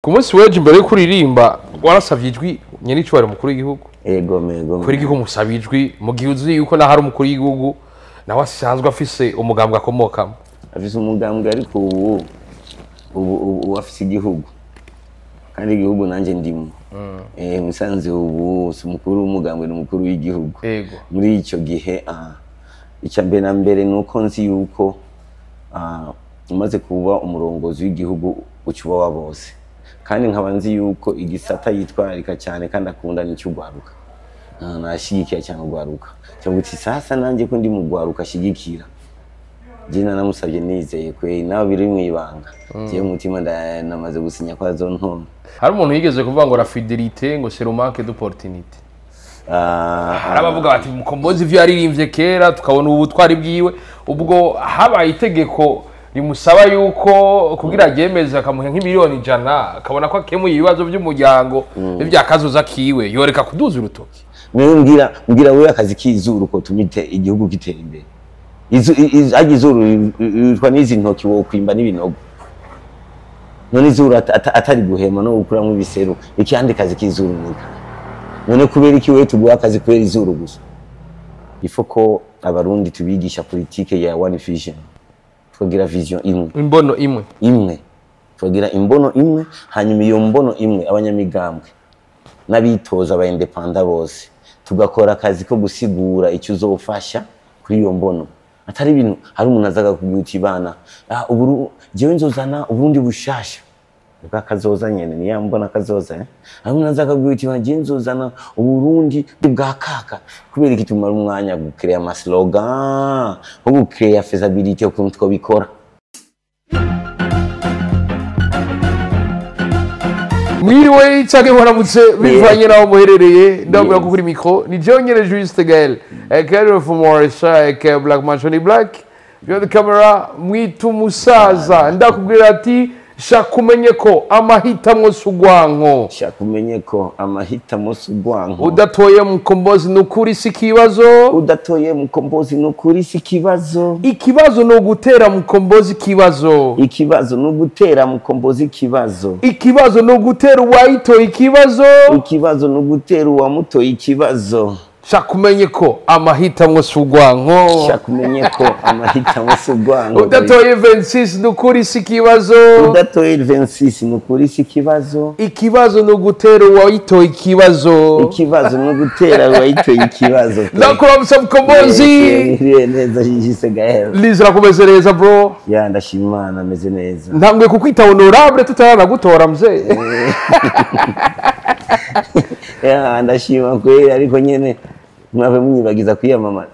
ku munsi weje imbere yo kuririmba warasavye ijwi nyene icubare mukuru w'igihugu ego mego kuri igihugu musaba ijwi mu gihe uzi yuko na hari umukuru w'igihugu nawe asanzwe afise umugambwe akomokamo afise umugambwe ariko ubu afise igihugu kandi igihugu nanje ndimo musanze ubu umukuru w'umugambwe n'umukuru w'igihugu muri ico gihe icya mbere na mbere nuko nzi yuko umaze kuba umurongozi w'igihugu ucuba wa bose kandi nkaba nzi yuko igisata yitwararika cyane kandi akunda n'icyo ugwaruka nashigikiye cyane ugwaruka cyangwa uti sasa nanjye ko ndi mu gwaruka shigikira jina namusabye nizeye kwe nawe biri mwibanga je mutima namaze gusinya kwa zonto hari umuntu yigeze kuvuga ngo la fidelité ngo c'est le manque d'opportunité arabavuga bati mukombozi ivyo yaririmbye kera tukabona ubu twari bwiwe ubwo habaye itegeko rimusaba yuko kugira agemeze akamuha nk'imiliyoni 100 akabona ko akemuye ibibazo by'umuryango n'ivyakazoza kiwe yoreka kuduza urutoki mbwira we akazi k'izuru ko tumite igihugu gitera imbere agizuru yitwa n'izi ntoki wo kwimba n'ibinogo none izuru atari guhema no gukuramwo ibiseru ikindi kazi k'izuru nika none kubera iki we tuguha akazi kubera izuru gusa ifoko abarundi tubigisha politike ya one vision tugira vision imwe tugira imbono imwe hanyuma iyo mbono imwe abanyamigambwe n'abitoza aba independent bose tugakora akazi ko gusigura icyo uzofasha kuri iyo mbono atari ibintu hari umuntu azaga kubyuti bana uburu jewe nzozana uburundi bushasha bwakazoza nyene ni yambona kazoza hari umuntu azaga kubyuti banje nzozana uburundi bwa kaka kubera iki tumara umwanya gukreya ama slogan ho gukreya feasibility ukuntu twabikora mwiriwe cyangwa muramutse bivanye naho muherereye ndabwira ko kuri micro ni jewe nyene Juste Gael Gael from Marisha Black Mansion Black yo the camera mwitu musaza ndakubwira ati shakumenye ko amahitamo sugwanko shakumenye ko amahitamo sugwanko udatoye mukombozi nukuri sikibazo udatoye mukombozi nukuri sikibazo ikibazo no gutera mukombozi kibazo ikibazo no gutera mukombozi kibazo ikibazo no gutera uwayito ikibazo ikibazo no gutera uwamutoye ikibazo shakumenye ko amahitamo sugwanko shakumenye ko amahitamo sugwanko udatoye 26 nukuri sikibazo udatoye 26 nukuri sikibazo ikibazo no gutera uwayito ikibazo ikibazo no gutera uwayito ikibazo nakora mukombozi neza Juste Gael Lizra kumezereza bro ya ndashimana meze neza ntambwe kukwita honorable tutarana gutora mzee ya ndashima kweli ariko nyene mwabe munyibagiza kwiyamamaza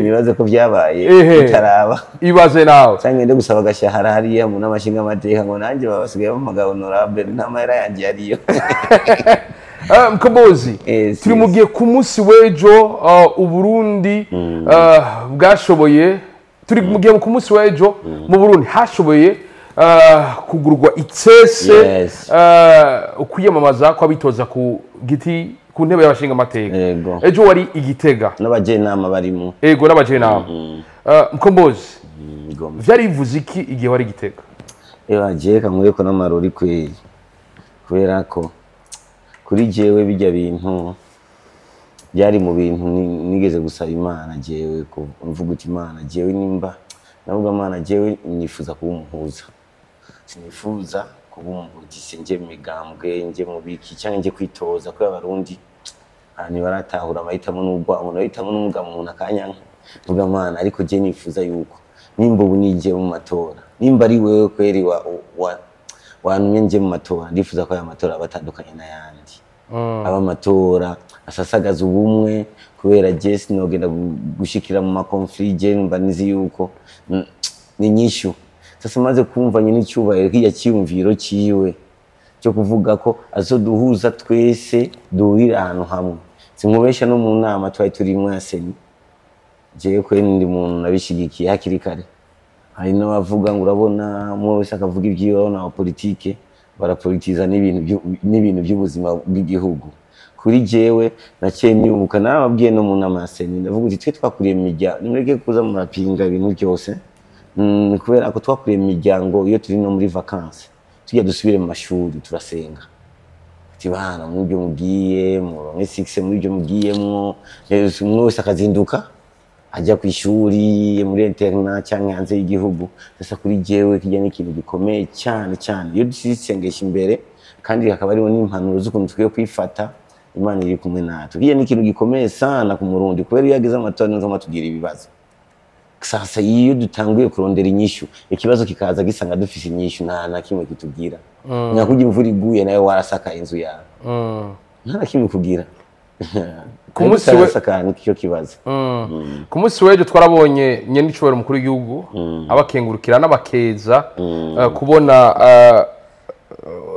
nibaze ko byabaye bitaraba ibaze nawe cyangwa nde gusaba gashahara hariya mu namashinga amateka ngo nanjye babasigaye bamagabo honorable ntamahera yanjye ariyo Mkombozi turi mu gihe ku munsi wejo uburundi bwashoboye turi mu gihe ku munsi wejo mu Burundi hashoboye kugurwa itsese ukwiyamamaza kw'abitoza ku giti ku ntebe y'abashinga amateka ejo wari igitega n'abajenama barimo ego n'abajenama Mkombozi vyari bivuze iki igihe wari igitega jeka nkureko n'amarori kweli kubera ko kuri jewe bijya bintu byari mu bintu nigeze gusaba Imana jewe ko mvuga uti Imana jewe nimba navuga Imana jewe nifuza kuba umuhuza sinifuza kuba umuhuza nje migambwe nje mu biki cyangwa nje kwitoza ko abarundi ani baratahura amahitamo n'ubwango n'ahitamo n'umugabo umuntu akanyanka vuga Imana ariko je nifuza yuko nimba ubu nije mu matora nimba ari wewe kweri wanumye nje mu matora ndifuza ko aya matora abatandukanye n'ayandi aba matora asasagaza ubumwe kubera je sinogenda gushikira mu makonflict je mba nizi yuko ni nyishu sasa maze kumva nyine icyubahiro kijya cyiyumviro ciwe cyo kuvuga ko azoduhuza twese duhurira ahantu hamwe sinkubesha no mu nama twari turi mu yaseni je ko ndi muntu nabishigikiye hakiri kare hari n'abavuga ngo urabona mu wese akavuga ibyiyo na politike barapolitiza n'ibintu by'ubuzima bw'igihugu kuri jewe naciye nibuka nababwiye no mu nama yaseni ndavuga uti twe twakuriye mijya nimureke kuza murapinga ibintu byose kubera ko twakuriye imiryango iyo turi no muri vacances tujya dusubire mu mashuri turasenga ati bana mu byo mugiye mu 6 mu byo mugiyemwo umwe wese akazinduka ajya ku ishuri muri internet cyangwa hanze y'igihugu. Sasa kuri jewe kijya n'ikintu gikomeye cyane cyane iyo dusisengesha imbere kandi hakaba ariho n'impanuro z'ukuntu tukwiye kwifata Imana iri kumwe natwe. Kijya n'ikintu gikomeye sana ku Murundi kubera iyo yageze amatora nzo matugira ibibazo. Sasa iyo dutanguye kurondera inyishu ikibazo kikaza gisanga dufise inyishu na kimwe kitubwira nyakugira imvura iguye nawe warasaka inzu yawe nta kimwe kugira ku munsi we sakana cyo kibazo ku munsi weje twarabonye nyene icobero mukuru w'igihugu abakengurukira n'abakeza kubona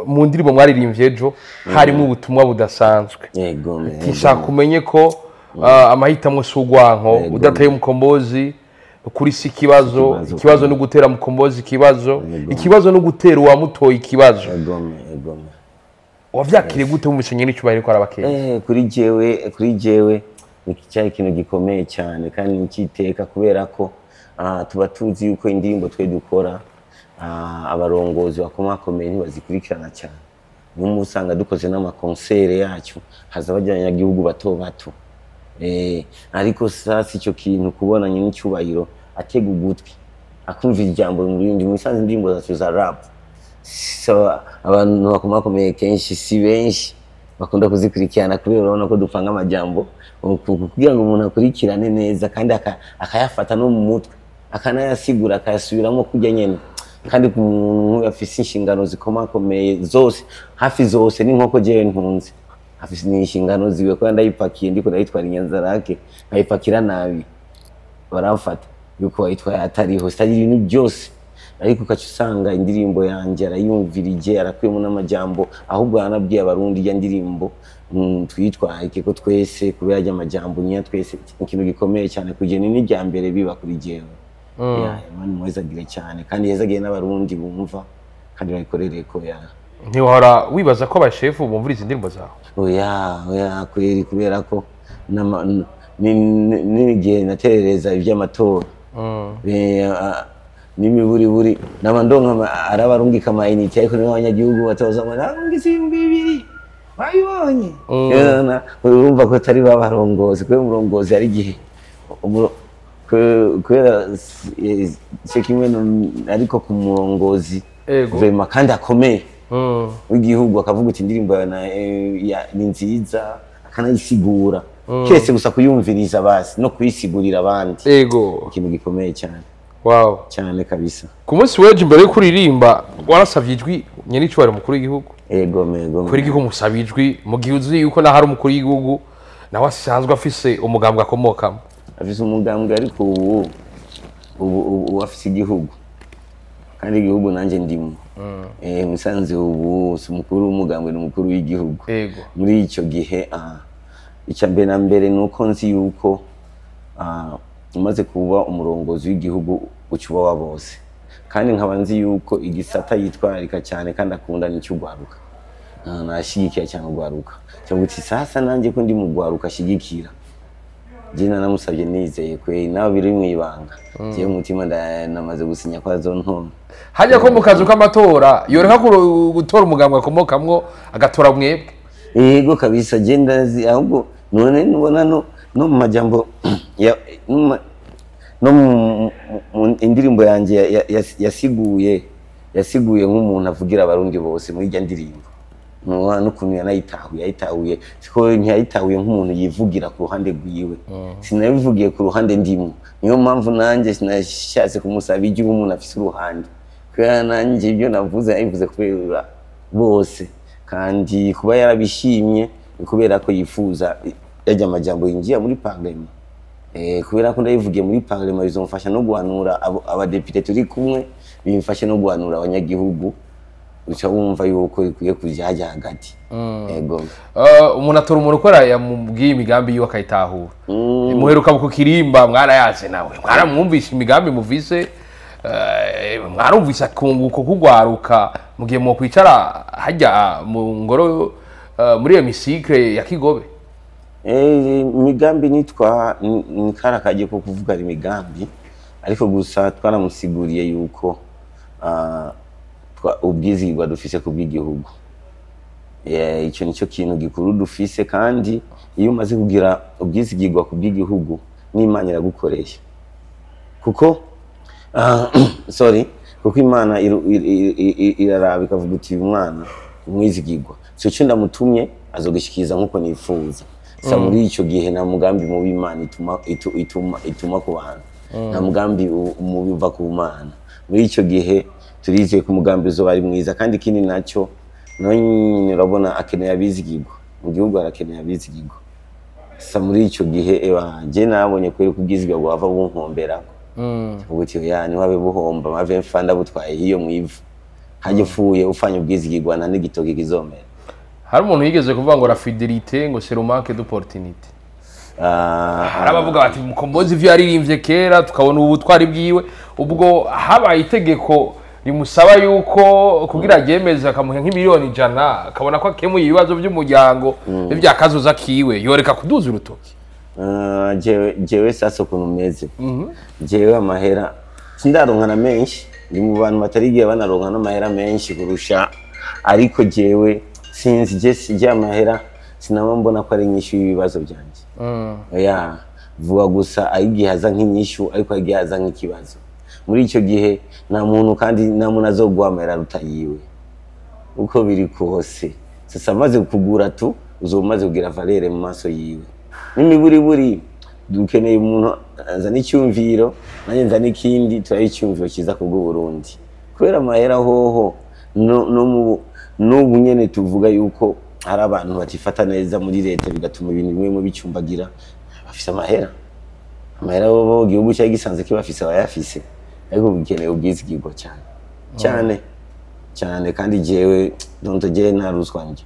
mu ndirimbo mwaririmbye ejo harimo ubutumwa budasanzwe. Yego tishaka kumenye ko amahitamo s'ugwanko udateye umukombozi kuri si ikibazo no gutera mukombozi ikibazo no gutera uwamutoye ikibazo. Yego wavyakire gute mu mishenye n'icubahiro ko arabakeye? Kuri jewe cyari ikintu gikomeye cyane kandi nikiteka kubera ko tuba tuzi yuko indirimbo twe dukora abarongozi bakomakomeye ntibazikurikirana cyane. N'umwe usanga dukoze n'amakonsere yacu haza abajyanya gihugu bato ariko sasa icyo kintu kubona nyine cyubahiro atega ugutwi akumva ijambo mu bindi musanze indirimbo zacu za rap. So abantu bakomakomeye kenshi si benshi bakunda kuzikurikirana kubera urabona ko dupanga amajambo kugira ngo umuntu akurikirane neza kandi akayafata no mu mutwe akanayasigura akayasubiramo kujya nyene kandi ku muntu afise inshingano zikomakomeye zose hafi zose n'inkoko jewe ntunze afise n'inshingano ziwe ko ndayipakiye ndiko ndayitwara inyanzarake nkayipakira nabi baramfata yuko ayitwaye atariho sitagira ibintu byose ariko ukaca usanga indirimbo yanjye arayumvirije arakuyemo n'amajambo ahubwo yanabwiye abarundi ya ndirimbo twitwaye ko twese kubera ajya amajambo nya twese ikintu gikomeye cyane kugena n'ijya mbere biba kuri jewe. Imana mwezagire cyane kandi yezagiye n'abarundi bumva kandi bayikorereye ko ntiwahora wibaza ko abashefu bumvira izi ndirimbo zawe? Oya kweri kubera ko n'igihe naterereza iby'amatora n'imiburiburi n'abandonka arabarungika amayinite ariko n'abanyagihugu batoza ngo narungise 200 bayibonye urumva ko atari babarongozi kubera umurongozi ari gihe kubera kimwe ariko ku murongozi vraiment kandi akomeye w'igihugu akavuga ati indirimbo ni nziza akanayisigura kese gusa kuyumviriza basi no kuyisigurira abandi ikintu gikomeye cyane. Wow. Cyane kabisa. Ku munsi weje imbere yo kuririmba warasavye ijwi nyene icubahiro mukuru w'igihugu? Yego. Kuri igihugu musaba ijwi mu gihe uzi yuko na hari umukuru w'igihugu nawe asanzwe afise umugambwe akomokamo? Afise umugambwe ariko ubu afise igihugu kandi igihugu nanje ndimo. Musanze ubu umukuru w'umugambwe n'umukuru w'igihugu. Muri icyo gihe icambere na mbere nuko nzi yuko umaze kuba umurongozi w'igihugu ucuba wa bose kandi nkaba nzi yuko igisata yitwararika cyane kandi akunda n'icyo ugwaruka nashigikiye cyane ugwaruka cyangwa uti sasa nanjye ko ndi mu gwaruka shigikira jina namusabye nizeye kwe nawe biri mu ibanga je umutima namaze gusinya kwa zonto hajya ko mu kazu k'amatora yoreka gutora umugambwe akomokamwo agatora mwebwe? Yego kabisa genda ahubwo none nubona no mu majambo no mu indirimbo yanjye yasiguye nk'umuntu avugira abarundi bose muri ijya ndirimbo n'ukuntu yayitahuye siko ntiyayitahuye nk'umuntu yivugira ku ruhande rwiwe sinabivugiye ku ruhande ndimo niyo mpamvu nanjye sinashatse kumusaba igihe umuntu afise uruhande kubera nanjye ibyo navuze yabivuze kubera bose kandi kuba yarabishimye kubera ko yifuza yajya amajambo yinjiye muri parlement kubera ko ndayivugiye muri parlement bizomfasha no guhanura abadepite turi kumwe bimfashe no guhanura abanyagihugu uca wumva yuko ikwiye kujya hagati. Yego umuntu atora umuntu ukora yamubwiye imigambi yiwe akayitahura muheruka ku kirimba mwarayaze nawe mwaramwumvisha imigambi muvise mwarumvise akunguko kugwaruka mugiye mu kwicara hajya mu ngoro muri iyo misikre ya Kigobe? Imigambi nitwa nkarakaje ko kuvuga imigambi ariko gusa twaramusiguriye yuko ubwizigirwa dufise ku bw'igihugu. Icyo nicyo kintu gikuru dufise, kandi iyo umaze kugira ubwizigirwa ku bw'igihugu n'Imana iragukoresha, kuko kuko Imana iraraba ikavuga uti uyu mwana umwizigirwa, cyo ndamutumye azogishikiriza nkuko nifuza. Muri icyo gihe nta mugambi mubi Imana ituma ku bantu, nta mugambi mubi uva ku Mana. Muri icyo gihe turizeye ko umugambi uzoba ari mwiza, kandi ikindi nacyo nyine urabona akeneye abizigirwa mu gihugu, arakeneye abizigirwa. Muri icyo gihe je nabonye kweri kubwizigirwa bwava bunkombera ubuti yani wabe buhomba mave mfanda butwaye hiyo mwivu haje fuye ufanye ubwizigirwa na n'igitoki kizomera. Hari umuntu yigeze kuvuga ngo la fidelité ngo c'est le manque d'opportunité. Harabavuga bati Mukombozi ivyo yaririmbye kera tukabona ubutwari bwiwe, ubwo habaye itegeko rimusaba yuko kugira agemeze akamuha nk'imiliyoni 100 akabona ko akemuye ibibazo by'umuryango n'ivyakazoza kiwe, yoreka kuduza urutoki. Jewe sasa ukuntu meze, jewe amahera sindaronkana menshi, ndi mu bantu batarigiye banaronka n'amahera menshi kurusha, ariko jewe sinzi je amahera sinaba mbona ko ari nyinshi y'ibibazo byanje. Vuga gusa ayigiye haza nk'inyishu, ariko ayigiye haza nk'ikibazo. Muri icyo gihe nta muntu, kandi nta muntu azogwamera rutayiwe uko biri kose. Sasa maze kugura tu uzomaze kugira valere mu maso yiwe. N'imiburiburi dukeneye umuntu azana icyumviro, nanjye nzana ikindi, turayicyumviro kiza kubwo Burundi. Kubera amahera hoho n'ubu nyene tuvuga yuko hari abantu batifata neza muri leta, bigatuma ibintu bimwe mu bicumbagira. Bafise amahera bo igihugu cyaje gisanze ko bafise abayafise, ariko bikeneye ubwizigirwa cyane, kandi jewe je nta ruswa nje.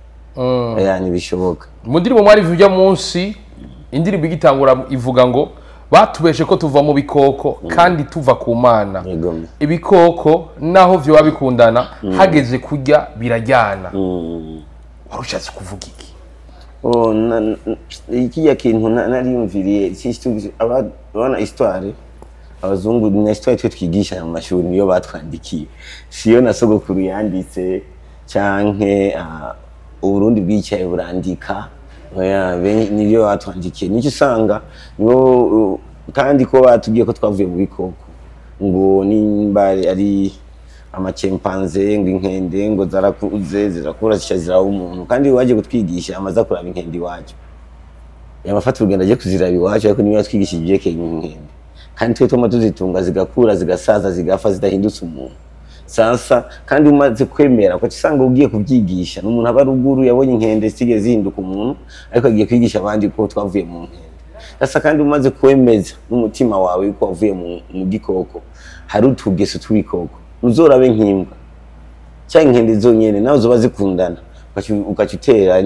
Ntibishoboka. Mundirimbo mwari vujya munsi indirimbo igitangura ivuga ngo batubeshe ko tuva mu bikoko kandi tuva ku Mana. Ibikoko naho vyo babikundana hageze kurya birajyana. Warushatse kuvuga iki? Iki kintu nariyumviriye abana histoire, abazungu na histoire twe twigisha mu mashuri niyo batwandikiye, siyo na sogokuru yanditse canke Uburundi bwicaye burandika, niyo batwandikiye. Nicyo usanga niyo, kandi ko batubwiye ko twavuye mu bikoko, ngo nimba ari amachimpanze, ngo inkende ngo zarakuze zirakura zishazira umuntu, kandi waje gutwigisha amaza kuraba inkende iwacu, yamafata urugendo aje kuziraba iwacu, ariko niyo yatwigishije ibyerekeye inkende, kandi twe tuma tuzitunga zigakura zigasaza zigapfa zidahindutse umuntu. Sasa kandi umaze kwemera ko cisanga ugiye kubyigisha n'umuntu aba ruguru yabonye inkende zige zihinduka umuntu, ariko agiye kwigisha abandi ko twavuye mu nkende. Sasa kandi umaze kwemeza n'umutima wawe ko wavuye mu gikoko, hari utugeso tw'ibikoko uzorabe nk'imbwa cyangwa inkende zonyene, nawe uzoba zikundana ukacutera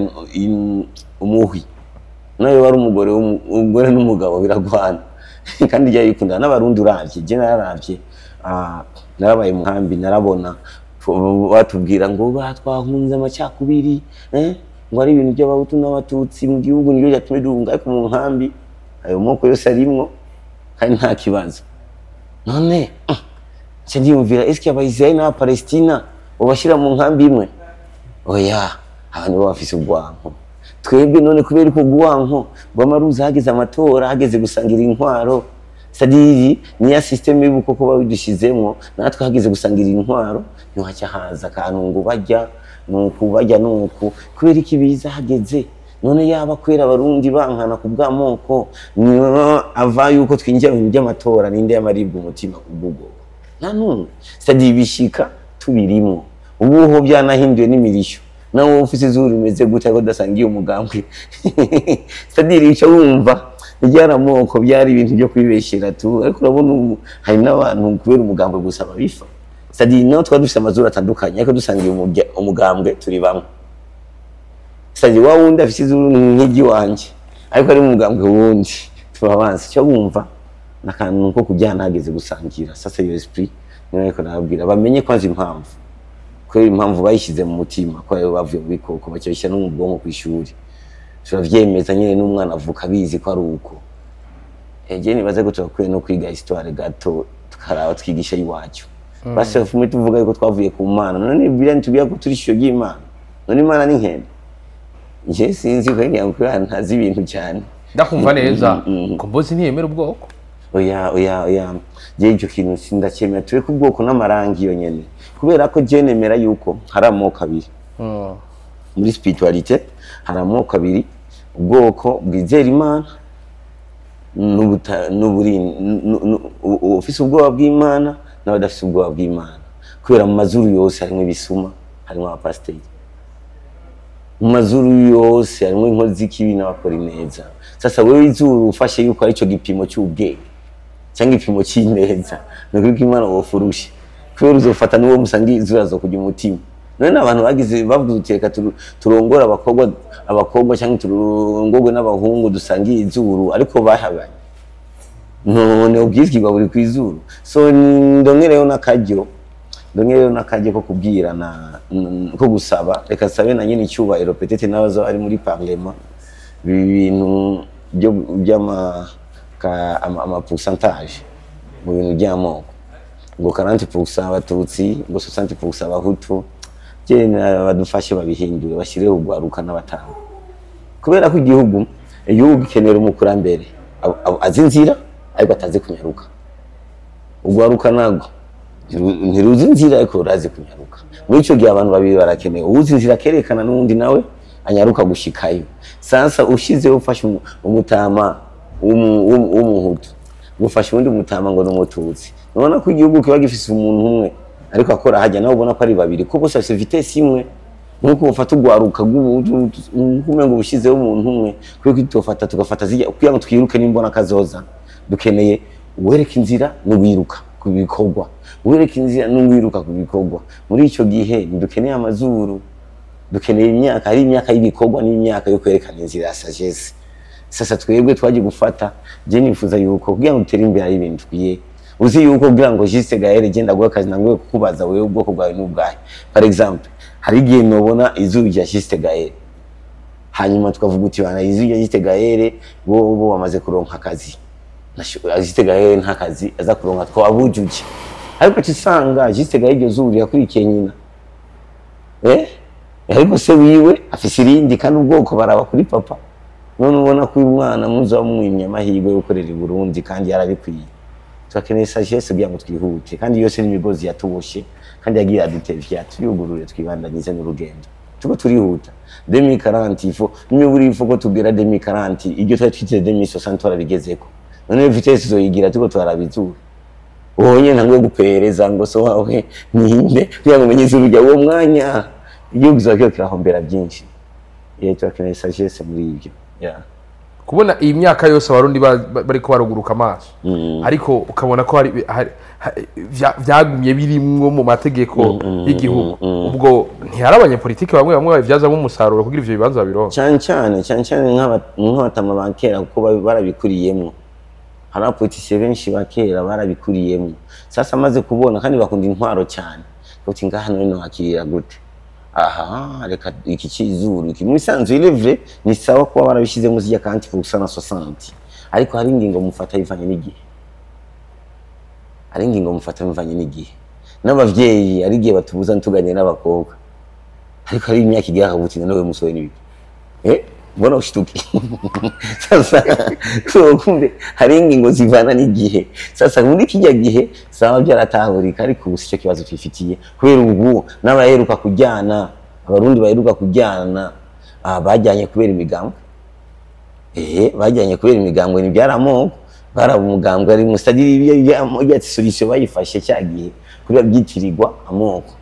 umuhwi, nawe wari umugore n'umugabo biragwana kandi jya yikundana. N'abarundi uravye, je nararavye, narabaye mu nkambi, narabona batubwira ngo batwahunze amacakubiri, ngo ari ibintu by'abahutu n'abatutsi mu gihugu niyo yatumye duhunga, ariko mu nkambi ayo moko yose arimwo kandi nta kibazo. None ndiyumvira eske abayisraeli n'Abapalestina ubashira mu nkambi imwe? Oya, abantu bafise ubwanko. Twebwe none kubera ko ubwanko bw'amaruza hageze amatora, hageze gusangira intwaro, sadiri niya system y'ubukoko babidushizemwo, natwe hageze gusangira intwaro ntiwaca haza kantu ngo bajya nuku kubera ikibiza hageze. None yaba kwera abarundi bankana ku bw'amoko, niyo ava yuko twinjira mu by'amatora, ninde yamaribwa umutima kubwo nta numwe. Sadiri bishika tubirimo, ubuho byanahinduye n'imirisho, nawe ufise izuru rimeze gute ko dasangiye umugambwe. Sadiri ico wumva byaramoko byari ibintu byo kwibeshera tu, ariko urabona hari n'abantu kubera umugambwe gusa babifa. Sadiri no twadufise amazuru atandukanye, ariko dusangiye umugambwe turi bamwe. Sadiri wa wundi afise izuru nk'igi wanje, ariko ari umugambwe wundi tubabanze. Cyo wumva nakantu ko kujyana hageze gusangira. Sasa iyo esprit niyo ariko nababwira bamenye kwanza impamvu, ko impamvu bayishize mu mutima ko ayo bavuye mu bikoko, bacyashya no mu bwonko ku ishuri. Turavyemeza nyine n'umwana avuka bizi ko ari uko. Je nibaze ko turakwiye no kwiga histoire gato tukaraba twigisha iwacu. basi fume tuvuga yuko twavuye ku Mana none Bibiliya ntubwira ko turi ishusho y'Imana none Imana ni nkende je sinzi ko nyamukura ntazi ibintu cyane ndakumva neza Kombozi ntiyemera ubwoko oya je icyo kintu sindakemera turi ku bwoko n'amarangi yo nyene kubera ko je nemera yuko hari amoko abiri muri spiritualité hari amoko abiri ubwoko bwizera Imana ufise ubwoba bw'Imana n'abadafise ubwoba bw'Imana kubera mu mazuru yose harimo ibisuma harimo abapasiteri mu mazuru yose harimo inkozi z'ikibi n'abakora ineza sasa wewe izuru ufashe yuko ari cyo gipimo cy'ubwenge cyangwa igipimo cy'ineza nuko Imana wofurushe kubera uzofata n'uwo musangi izuru zo kujya umutima none abantu bagize bavuze uteka turongora abakobwa cyangwa turongorwe n'abahungu dusangiye izuru ariko bahabanye none ubwizigwa buri kwizuru so ndongereyo nakajyo ko kubwirana ko gusaba reka sabe na nyine icyubahiro petete nabazo ari muri parlement ibintu byo byama ama pourcentage mu bintu by'amoko ngo 40% abatutsi ngo 60% abahutu je badufashe babihindure bashyireho ugwaruka n'abatanga kubera ko igihugu gikenera umukurambere azinzira ariko atazi kunyaruka ugwaruka nago ntiruzi inzira ariko urazi kunyaruka muri ico gihe abantu babiri barakeneye uzi inzira kerekana n'undi nawe anyaruka gushikayo sasa ushize ufashe umutama w'umuhutu gufasha undi umutama ngo n'umututsi ubona ko igihugu kiba gifise umuntu umwe ariko akora hajya nawe ubona ko ari babiri ko bose bafite vitesse imwe nuko ufata ugwaruka ngo ubushizeho umuntu umwe kuko itofata tugafata zijya kugira ngo twiruke n'imbona kazoza dukeneye uwereka inzira n'uwiruka ku bikorwa uwereka inzira n'uwiruka ku bikorwa muri ico gihe dukeneye amazuru dukeneye imyaka hari imyaka y'ibikorwa n'imyaka yo kwerekana inzira ya sagesse sasa twebwe twaje gufata je nifuza yuko kugira ngo utere imbere ari ibintu twiye uzi yuko kugira ngo Juste Gaël genda guha akazi nangwe kukubaza wewe ubwoko bwawe n'ubwahe par exemple hari igihe nobona izuru rya Juste Gaël hanyuma tukavuga uti bana izuru rya Juste Gaël bo bamaze kuronka akazi Juste Gaël nta kazi aza kuronka twabujuje ariko cisanga Juste Gaël iryo zuru yakurikiye nyina ariko se wiwe afise irindi kandi ubwoko baraba kuri papa none ubona ko uyu mwana muza mwimye amahirwe yo gukorera i Burundi kandi yarabikwiye twakeneye sagesse kugira ngo twihute kandi yose n'imigozi yatuboshe kandi yagiye adutevya tuyugurure twibandanyize n'urugendo tuko turihuta 2040 ifo nimwe ko tubwira 2040 iryo twiteze 2060 turabigezeko none vitesse zoyigira tuko twarabizura ubonye ntangwe gupereza ngo so wawe ninde kugira ngo umenye urujya uwo mwanya igihugu zakyo kirahombera byinshi twakeneye sagesse muri ibyo kubona iyi myaka yose abarundi bariko baruguruka amaso ariko ukabona ko vyagumye birimwo mu mategeko y'igihugu ubwo ntihari abanyapolitiki bamwe babivyazamo umusaruro kugira ivyo bibanza babironka cyane nk'abatama bankera kuko barabikuriyemo hari abapoliticiens benshi bakera barabikuriyemo sasa amaze kubona kandi bakunda intwaro cyane uti ngaha none wakirira gute aha reka iki kizuru iki musanzwe ilevre ni sawa kuba barabishize mu zijya kanti ku 60 ariko hari ingingo mufata ivanye n'igihe n'abavyeyi ari gihe batubuza ntuganye n'abakobwa ariko hari imyaka igiye akabuti nawe musore n'ibiki mbona ushituki sasa kumbe hari ingingo zivana n'igihe sasa muri kijya gihe sawa byaratahurika ariko ubu cyo kibazo twifitiye kubera ubu n'abaheruka kujyana abarundi baheruka kujyana bajyanye kubera imigambwe bajyanye kubera imigambwe ni byaramoko barabumugambwe ari mustadiri ya solution bayifashe cyagiye kuri byitirirwa amoko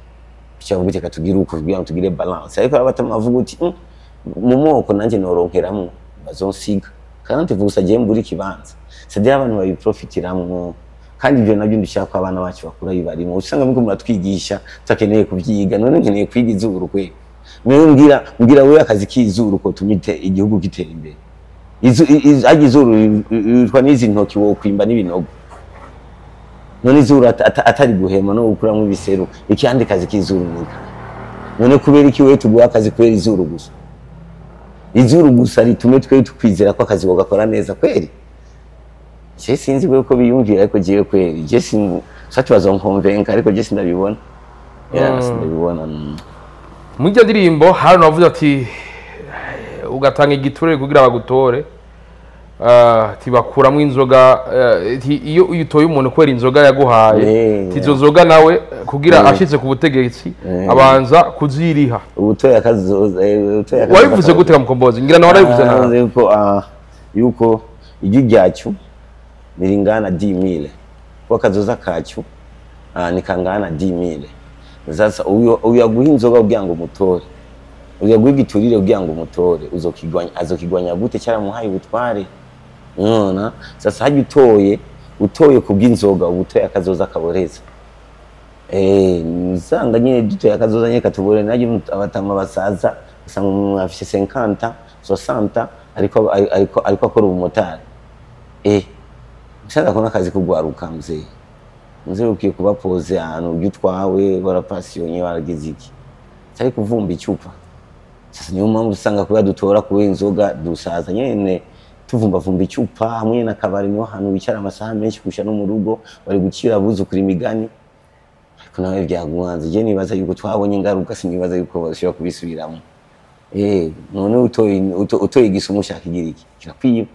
cyavuga ati katugira uko kugira ngo tugire balance ariko abatamavuga uti mu moko nanjye noronkeramwo bazonsiga kandi vuga agiye muri kibanza sadira abantu babiprofitiramwo kandi ibyo nabyo ndishaka ko abana bacu bakura bibarimo usanga muko muratwigisha takeneye kubyiga none nkeneye kwiga izuru kwe mbwira wewe akazi k'izuru ko tumite igihugu gitera imbere izuru twa nizi ntoki wo kwimba n'ibinogo none izuru atari guhema no gukuramo ibiseru ikindi kazi k'izuru nika none kubera iki wewe tuguha akazi kubera izuru gusa izuru gusa ritume twe tukwizera ko akazi gakora neza kweri je sinzi ko biyumvira ariko giye kweri je sati bazonkonvenka ariko je sindabibona sindabibona muri iyo ndirimbo hari navuze ati ugatanga igiturire kugira bagutore tibakuramo inzoga iyo utoye umuntu kwera inzoga yaguhaye tizo nzoga nawe kugira ashitse ku butegetsi abanza kuziriha ubutoya kazoza wabivuze gute Mukombozi ngira nawe warabivuze nawe yuko igi ryacu niringana 10000 kwa kazoza kacu nikangana 10000 sasa uyu yaguha inzoga kugira ngo umutore uyu yaguha igiturire kugira ngo umutore azokigwanya gute cyaramuhaye ubutware nona sasa haje utoye kubw'inzoga ubutoya kazoza kaboreza usanga nyine dutoya kazoza nyine katubore naje abatama basaza usanga umuntu afise 50 60 ariko akora ubumotari nshaka kona akazi kugwaruka mzee ukiye kuba pose ahantu byutwawe barapasiyonye baragize iki cyari kuvumba icupa sasa niyo mpamvu usanga kuba dutora kuba inzoga dusaza nyene tuvumba icupa hamwe n'akabari niho hantu bicara amasaha menshi kusha no mu rugo bari gukira buzukura imigani ariko nawe byaguhanze je nibaza yuko twabonye ingaruka sinibaza yuko bashobora kubisubiramo none utoye igisumu ushaka igira iki kirakwiye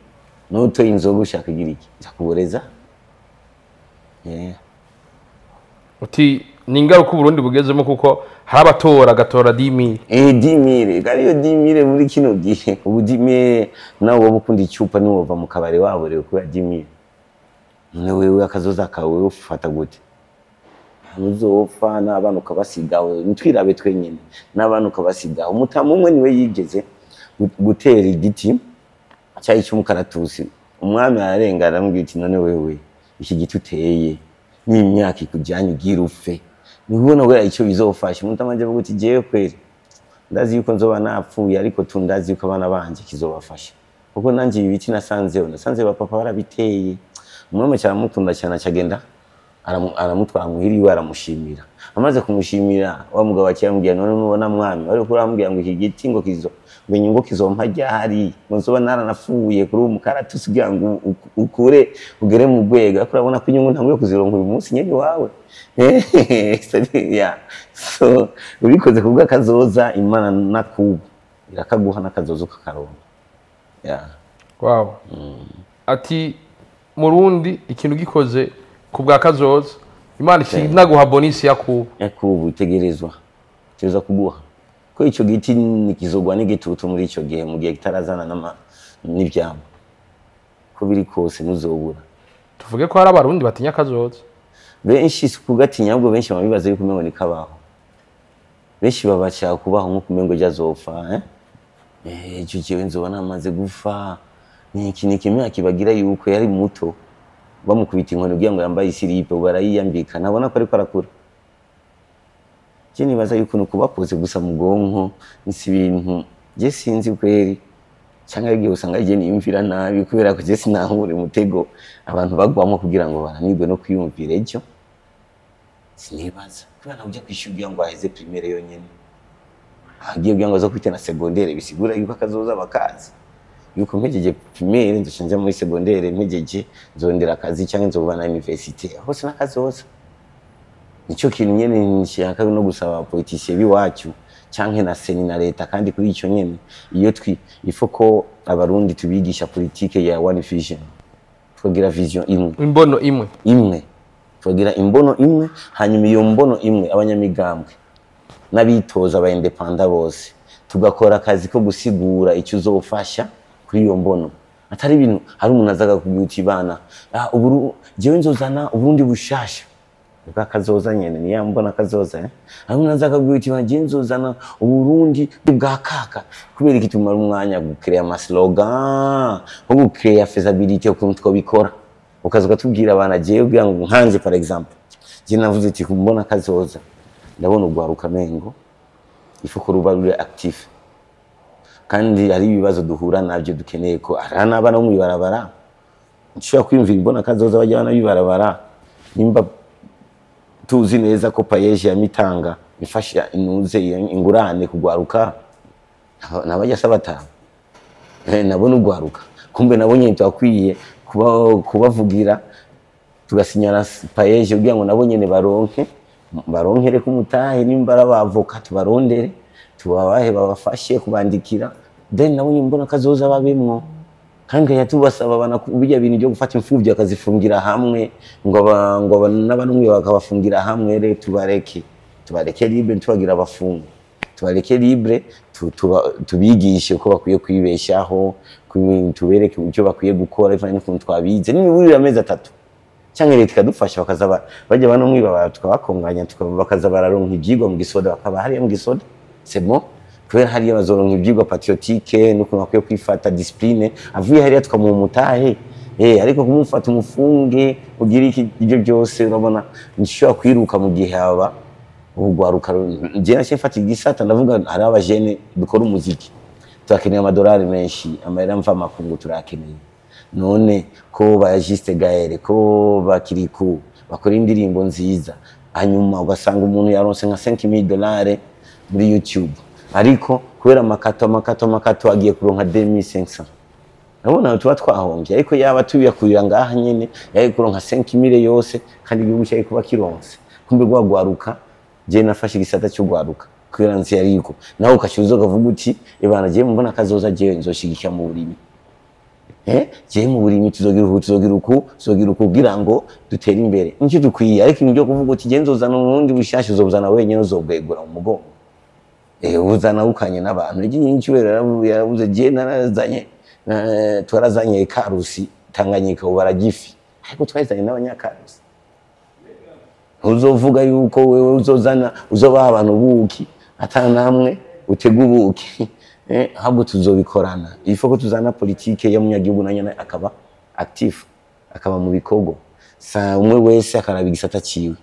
none utoye inzoga ushaka igira iki cyakuboreza uti ni ingaruka Burundi bugezemo kuko hari abatora agatora 10000 10000 kariyo 10000 muri kino gihe ubu 10000 nawe wabukunda icupa ni wova mu kabare waborewe kuba 10000 none wewe akazoza kawe ufata gute muzofa n'abantu kabasigawe nitwirabe twenyene n'abantu kabasigawe umutamu umwe niwe yigeze gutera igiti cyayi cy'umukaratusi umwami ararengana aramubwira ati none wewe iki giti uteye n'imyaka ikujyanye ugira ufe nibona wera icyo bizofasha mutamanje vuga uti jewe kweri ndazi yuko nzoba napfuye ariko tundazi yuko abana banje kizobafasha kuko nanje ibiti nasanze bapapa barabiteye umwami cyaramukunda cyane acagenda aramutwara muhiriwe aramushimira amaze kumushimira wa mugabo akiyambwiye none nubona mwami bari kurambwiye ngo iki giti ngo ngo kizompa ryari nzoba naranapfuye kuri umukaratusi kugira ngo ukure ugere mu rwego kurabona ko inyungu ntamwe kuzironka uyu munsi nyene wawe so ubikoze kubwa kazoza imana nakubu irakaguha nakazoza ukakaronka wow ati Murundi ikintu gikoze kubwa kazoza imana ikinaguha bonus yakubu itegerezwa kiza kuguha ko ico giti nikizogwa n'igitutu muri ico gihe mu gihe kitarazana n'ivyambo ko biri kose muzobura tuvuge ko hari abarundi batinya kazoza benshi kugatinya ahubwo benshi babibaza yuko umengo nikabaho benshi babashaka kubaho nko kumengo jazopfa ico kiwe nzobona amaze gufa ni kimwe kibagira yuko yari muto bamukubita inkoni kugira ngo yambaye isiripe barayiyambika nabona ko ariko arakura je nibaza yuko nukubakoze gusa mu gonko nisi bintu je sinzi kweri cyangwa igihe usanga je niyumvira nabi kubera ko je sinahure mutego abantu bagwamo kugira ngo baranibwe no kwiyumvira ejo sinibaza kubera ujya kwishyugira ngo aheze primaire yonyene agiye kugira ngo zo kwitana secondaire bisigura yuko akazoza bakazi yuko mpejeje primaire nzoshanja muri secondaire mpejeje nzondera akazi cyangwa nzobana university hose nakazoza nico kintu nyene nshaka no gusaba politiciens biwacu cyangwa na seni na leta kandi kuri ico nyene iyo ifoko abarundi tubigisha politique ya one vision twagira vision imwe imbono imwe twagira imbono imwe hanyuma iyo mbono imwe abanyamigambwe n'abitoza aba independent bose tugakora akazi ko gusigura icyo uzofasha kuri iyo mbono atari ibintu hari umuntu azaga kubyuti bana uburu jewe nzozana ubundi bushasha bwakazoza nyene ni yambona kazoza hari umuntu azaga kubyuti banje nzozana uburundi bwa kaka kubera ikitumara umwanya gukreya ama slogan ho gukreya feasibility ukuntu twabikora ukazuka tubwira abana jewe kugira ngo nkanje par exemple je navuze ati kumbona kazoza ndabona ugwaruka mengo ifuko ruba ruri active kandi ari ibibazo duhura nabyo dukeneye ko arana abana mu bibarabara nshobora kwimvira imbona kazoza bajyana bibarabara nimba tuzi neza ko payeje ya mitanga ifasha inuze ingurane kugwaruka nabajya sabata nabona ugwaruka kumbe nabonye twakwiye kubavugira tugasinyana payeje kugira ngo nabo nyene baronkere ku mutahe nimbara bavoka tubarondere tubabahe babafashe kubandikira then nabo nyine mbona kazoza babemwo kandi yatubasaba bana bijya bintu byo gufata imfuvyi akazifungira hamwe ngo n'abanumwe bakabafungira hamwe re tubareke libre tubagira abafungu tubareke libre tubigishe ko bakwiye kwibeshaho tubereke icyo bakwiye gukora ifanye n'ukuntu twabize n'imiburire amezi 3 cyangwa leta ikadufasha bakazaba bajya banumwiba tukabakonganya bakaza bararonka ibyigwa mu gisoda bakaba hariya mu gisoda c'est bon kubera hariya bazoronka ibyigwa patriotique n'ukuntu bakwiye kwifata discipline avuye hariya tukamuha umutahe ariko kumufata umufunge ugira iki ibyo byose urabona nishobora kwiruka mu gihe haba ubugwaruka je nashye mfata igisata ndavuga hari abajene dukora umuziki turakeneye amadolari menshi amahera mva makungu turakeneye none ko bayajiste gaere ko bakiriku bakora indirimbo nziza hanyuma ugasanga umuntu yaronse nka $5000 muri YouTube ariko kubera makato agiye kuronka 2500 nabona tuba twahombye ariko yaba tuyakurira ngaha nyene yaje kuronka 5000 yose kandi igihugu cyaje kuba kironse kumbe gwagwaruka je nafashe igisata cyo gwaruka kubera nzi yariko nawe ukashyuza ukavuga uti ibana je mbona kazoza je nzoshigikira mu burimi je mu burimi tuzogira uku kugira ngo dutere imbere nicyo dukwiye ariko ibyo kuvuga uti je nzozana urundi bushashe uzobuzana wenyene uzobwegura mu mugongo uzana ukanye n'abantu nyinshi yarabuze je narazanye twarazanye Karusi Tanganyika ubaragifi ariko twazanye n'abanyakarusi uzovuga yuko wewe uzobaha abantu buki atanamwe utega ubuki ahubwo tuzobikorana ifoko tuzana politike ya munyagihugu nanyana akaba active akaba mu bikogo sa umwe wese akaraba igisata ciwe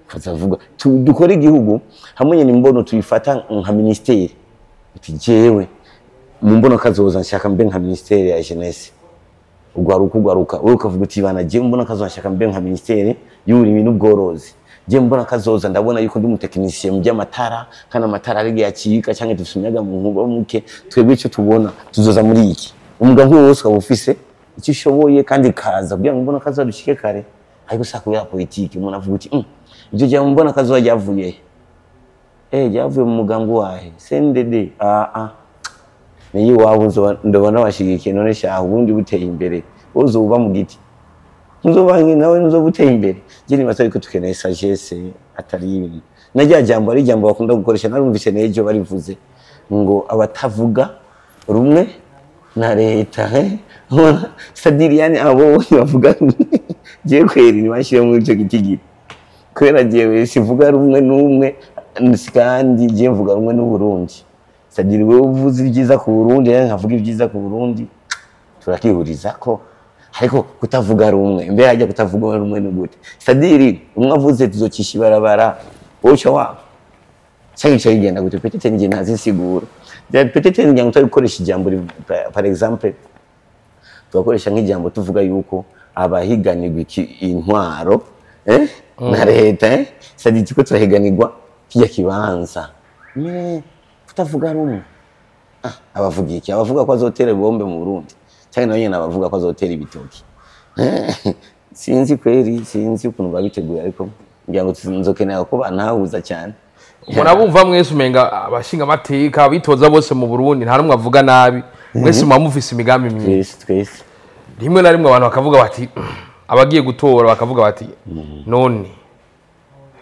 kazavuga dukora igihugu hamwe n'imbono tuyifata nka ministeri ati jewe mu mbono kazoza nshaka mbe nka ministeri ya jeunesse ugwaruka wewe ukavuga uti bana je mbona kazoza nshaka mbe nka ministeri y'uburimi n'ubworozi je mbona kazoza ndabona yuko ndi umutekinicien mu by'amatara kana amatara ari yacika cyangwa dusumyaga mu nkuba muke twebwe icyo tubona tuzoza muri iki umugabo wose ukabufise icyo ushoboye kandi kaza kugira ngo mbona kazoza dushike kare ariko sakubira politiki umuntu avuga uti ibyo je mbona kazoza yavuye yavuye mu mugambo wahe CNDD niyi wabo ndabona bashigikiye none shaho ubundi buteye imbere uzoba mu giti nzobangi nawe nzobuteye imbere je nibaza yuko tukeneye sagesse atari ibintu najya jambo ari jambo bakunda gukoresha narumvise nejo barivuze ngo abatavuga rumwe na leta Sadiriyani abo bavuga je kweri nibashire muri cyo gitigiri kwera jewe sivuga rumwe n'umwe kandi je mvuga rumwe n'u Burundi Sadiri we uvuze ibyiza ku Burundi nkavuga ibyiza ku Burundi turakihuriza ko ariko kutavuga rumwe mbere ajya kutavuga rumwe n'ugute Sadiri umwe avuze tuzocisha ibarabara woco wa cyangwa igenda gute petete nje ntazisigura petete nje ngo tubikoresha ijambo par exemple tubakoresha nk'ijambo tuvuga yuko abahiganirwa intwaro na leta Sadiri ko turahiganirwa kijya kibanza kutavuga rumwe abavuga iki abavuga ko azotera bombe mu Burundi cyane nayo nabavuga ko azotera ibitoki sinzi kweri sinzi ukuntu babiteguye ariko ngira ngo nzokenera ko banahuza cyane murabumva mwese umenga abashinga amateka bitoza bose mu Burundi nta rumwe avuga nabi mwese mufise imigambi myiza twese rimwe na rimwe abantu bakavuga bati abagiye gutora bakavuga bati none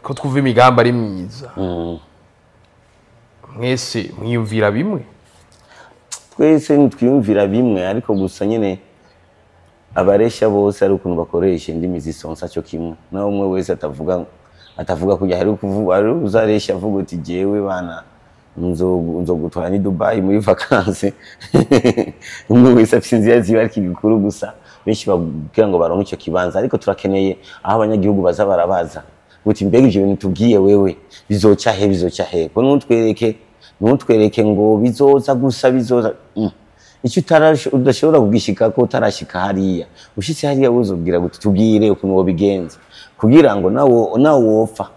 ko twuva imigambi ari myiza mwese mwiyumvira bimwe twese ntitwiyumvira bimwe ariko gusa nyene abaresha bose ari ukuntu bakoresha indimi zisonsa cyo kimwe naho umwe wese atavuga kujya hari kuvuga ari uzaresha avuga uti jewe bana nzogutwara ni Dubai muri vacances umwe wese afite ziba ari kigikuru gusa benshi bagira ngo baronke icyo kibanza ariko turakeneye aho abanyagihugu baza barabaza guti mbega ivyo bintu tubwiye wewe bizoca he ko ntutwereke ngo bizoza gusa bizoza icyo udashobora kugishika ko utarashika hariya ushitse hariya uzobwira guti tubwire ukuntu wobigenza kugira ngo nawo wopfa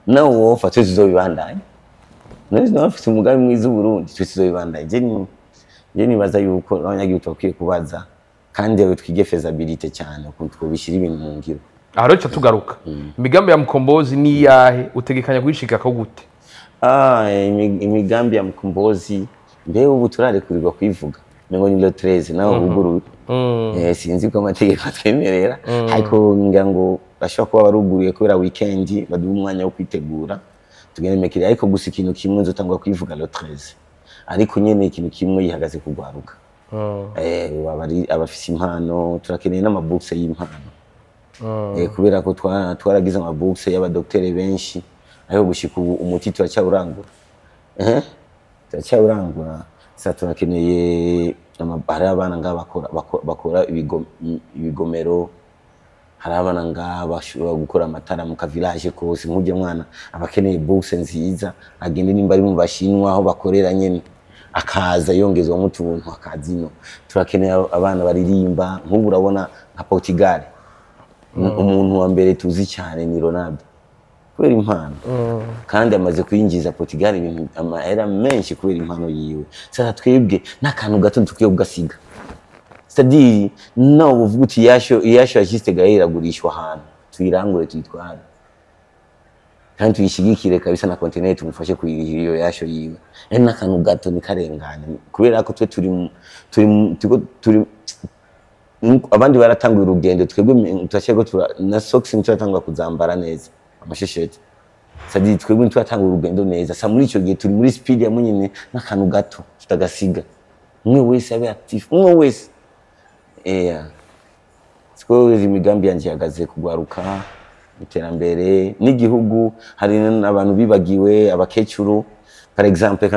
nawo wopfa twese tuzobibandanya none n'abafite umugambi mwiza Burundi twese tuzobibandanya je nibaza yuko abanyagihugu bakwiye kubaza kandi aho twige feasibility cyane ukuntu twobishira ibintu mu ngiro. Aha rero tugaruka imigambi ya Mukombozi ni yahe utegekanya kwishikako gute? Imigambi ya Mukombozi mbe ubu turarekurirwa kwivuga ngo ni le 13 naho buguruwe sinzi ko amategeko atwemerera ariko ngira ngo bashobora kuba baruguruye kubera weekend baduha umwanya wo kwitegura tugende mekiri ariko gusa ikintu kimwe nzotangwa kwivuga le 13 ariko nyene ikintu kimwe yihagaze kugwaruka abafise impano turakeneye n'amabooks y'impano kubera ko twaragize amabooks y'abadoktore benshi ariko gushika umuti turacyawurangura turacyawurangura sasa turakeneye hari abana nga bakora ibigomero hari abana nga bashobora gukora amatara mu village kose nk'uje mwana abakeneye books nziza agende nimba ari mu bashinwa aho bakorera nyene akaza yongezwa mu tuntu akazino turakeneye abana baririmba nk'ubu urabona nka Portugal umuntu wa mbere tuzi cyane ni Ronaldo kubera impano kandi amaze kuyinjiza Portugal ibintu amahera menshi kubera impano yiwe sasa twebwe n'akantu gato tukiye kugasiga c'est-à-dire no uvuga uti yasho yashiste gahera gurishwa ahantu tuyirangure tuyitware kandi tuyishigikire kabisa na continent tumufashe kuyirihira iyo yasho yiwe n'akantu gato ni karengane kubera ko twe turi abandi baratanguye urugendo twebwe tutashego na socks turatangwa kuzambara neza amashesheti c'est-à-dire twebwe turatangura urugendo neza sa muri ico gihe turi muri speed ya munyene n'akantu gato tutagasiga umwe wese abe active umwe wese siko imigambi yanje yagaze kugwaruka iterambere n'igihugu hari n'abantu bibagiwe abakecuru par exemple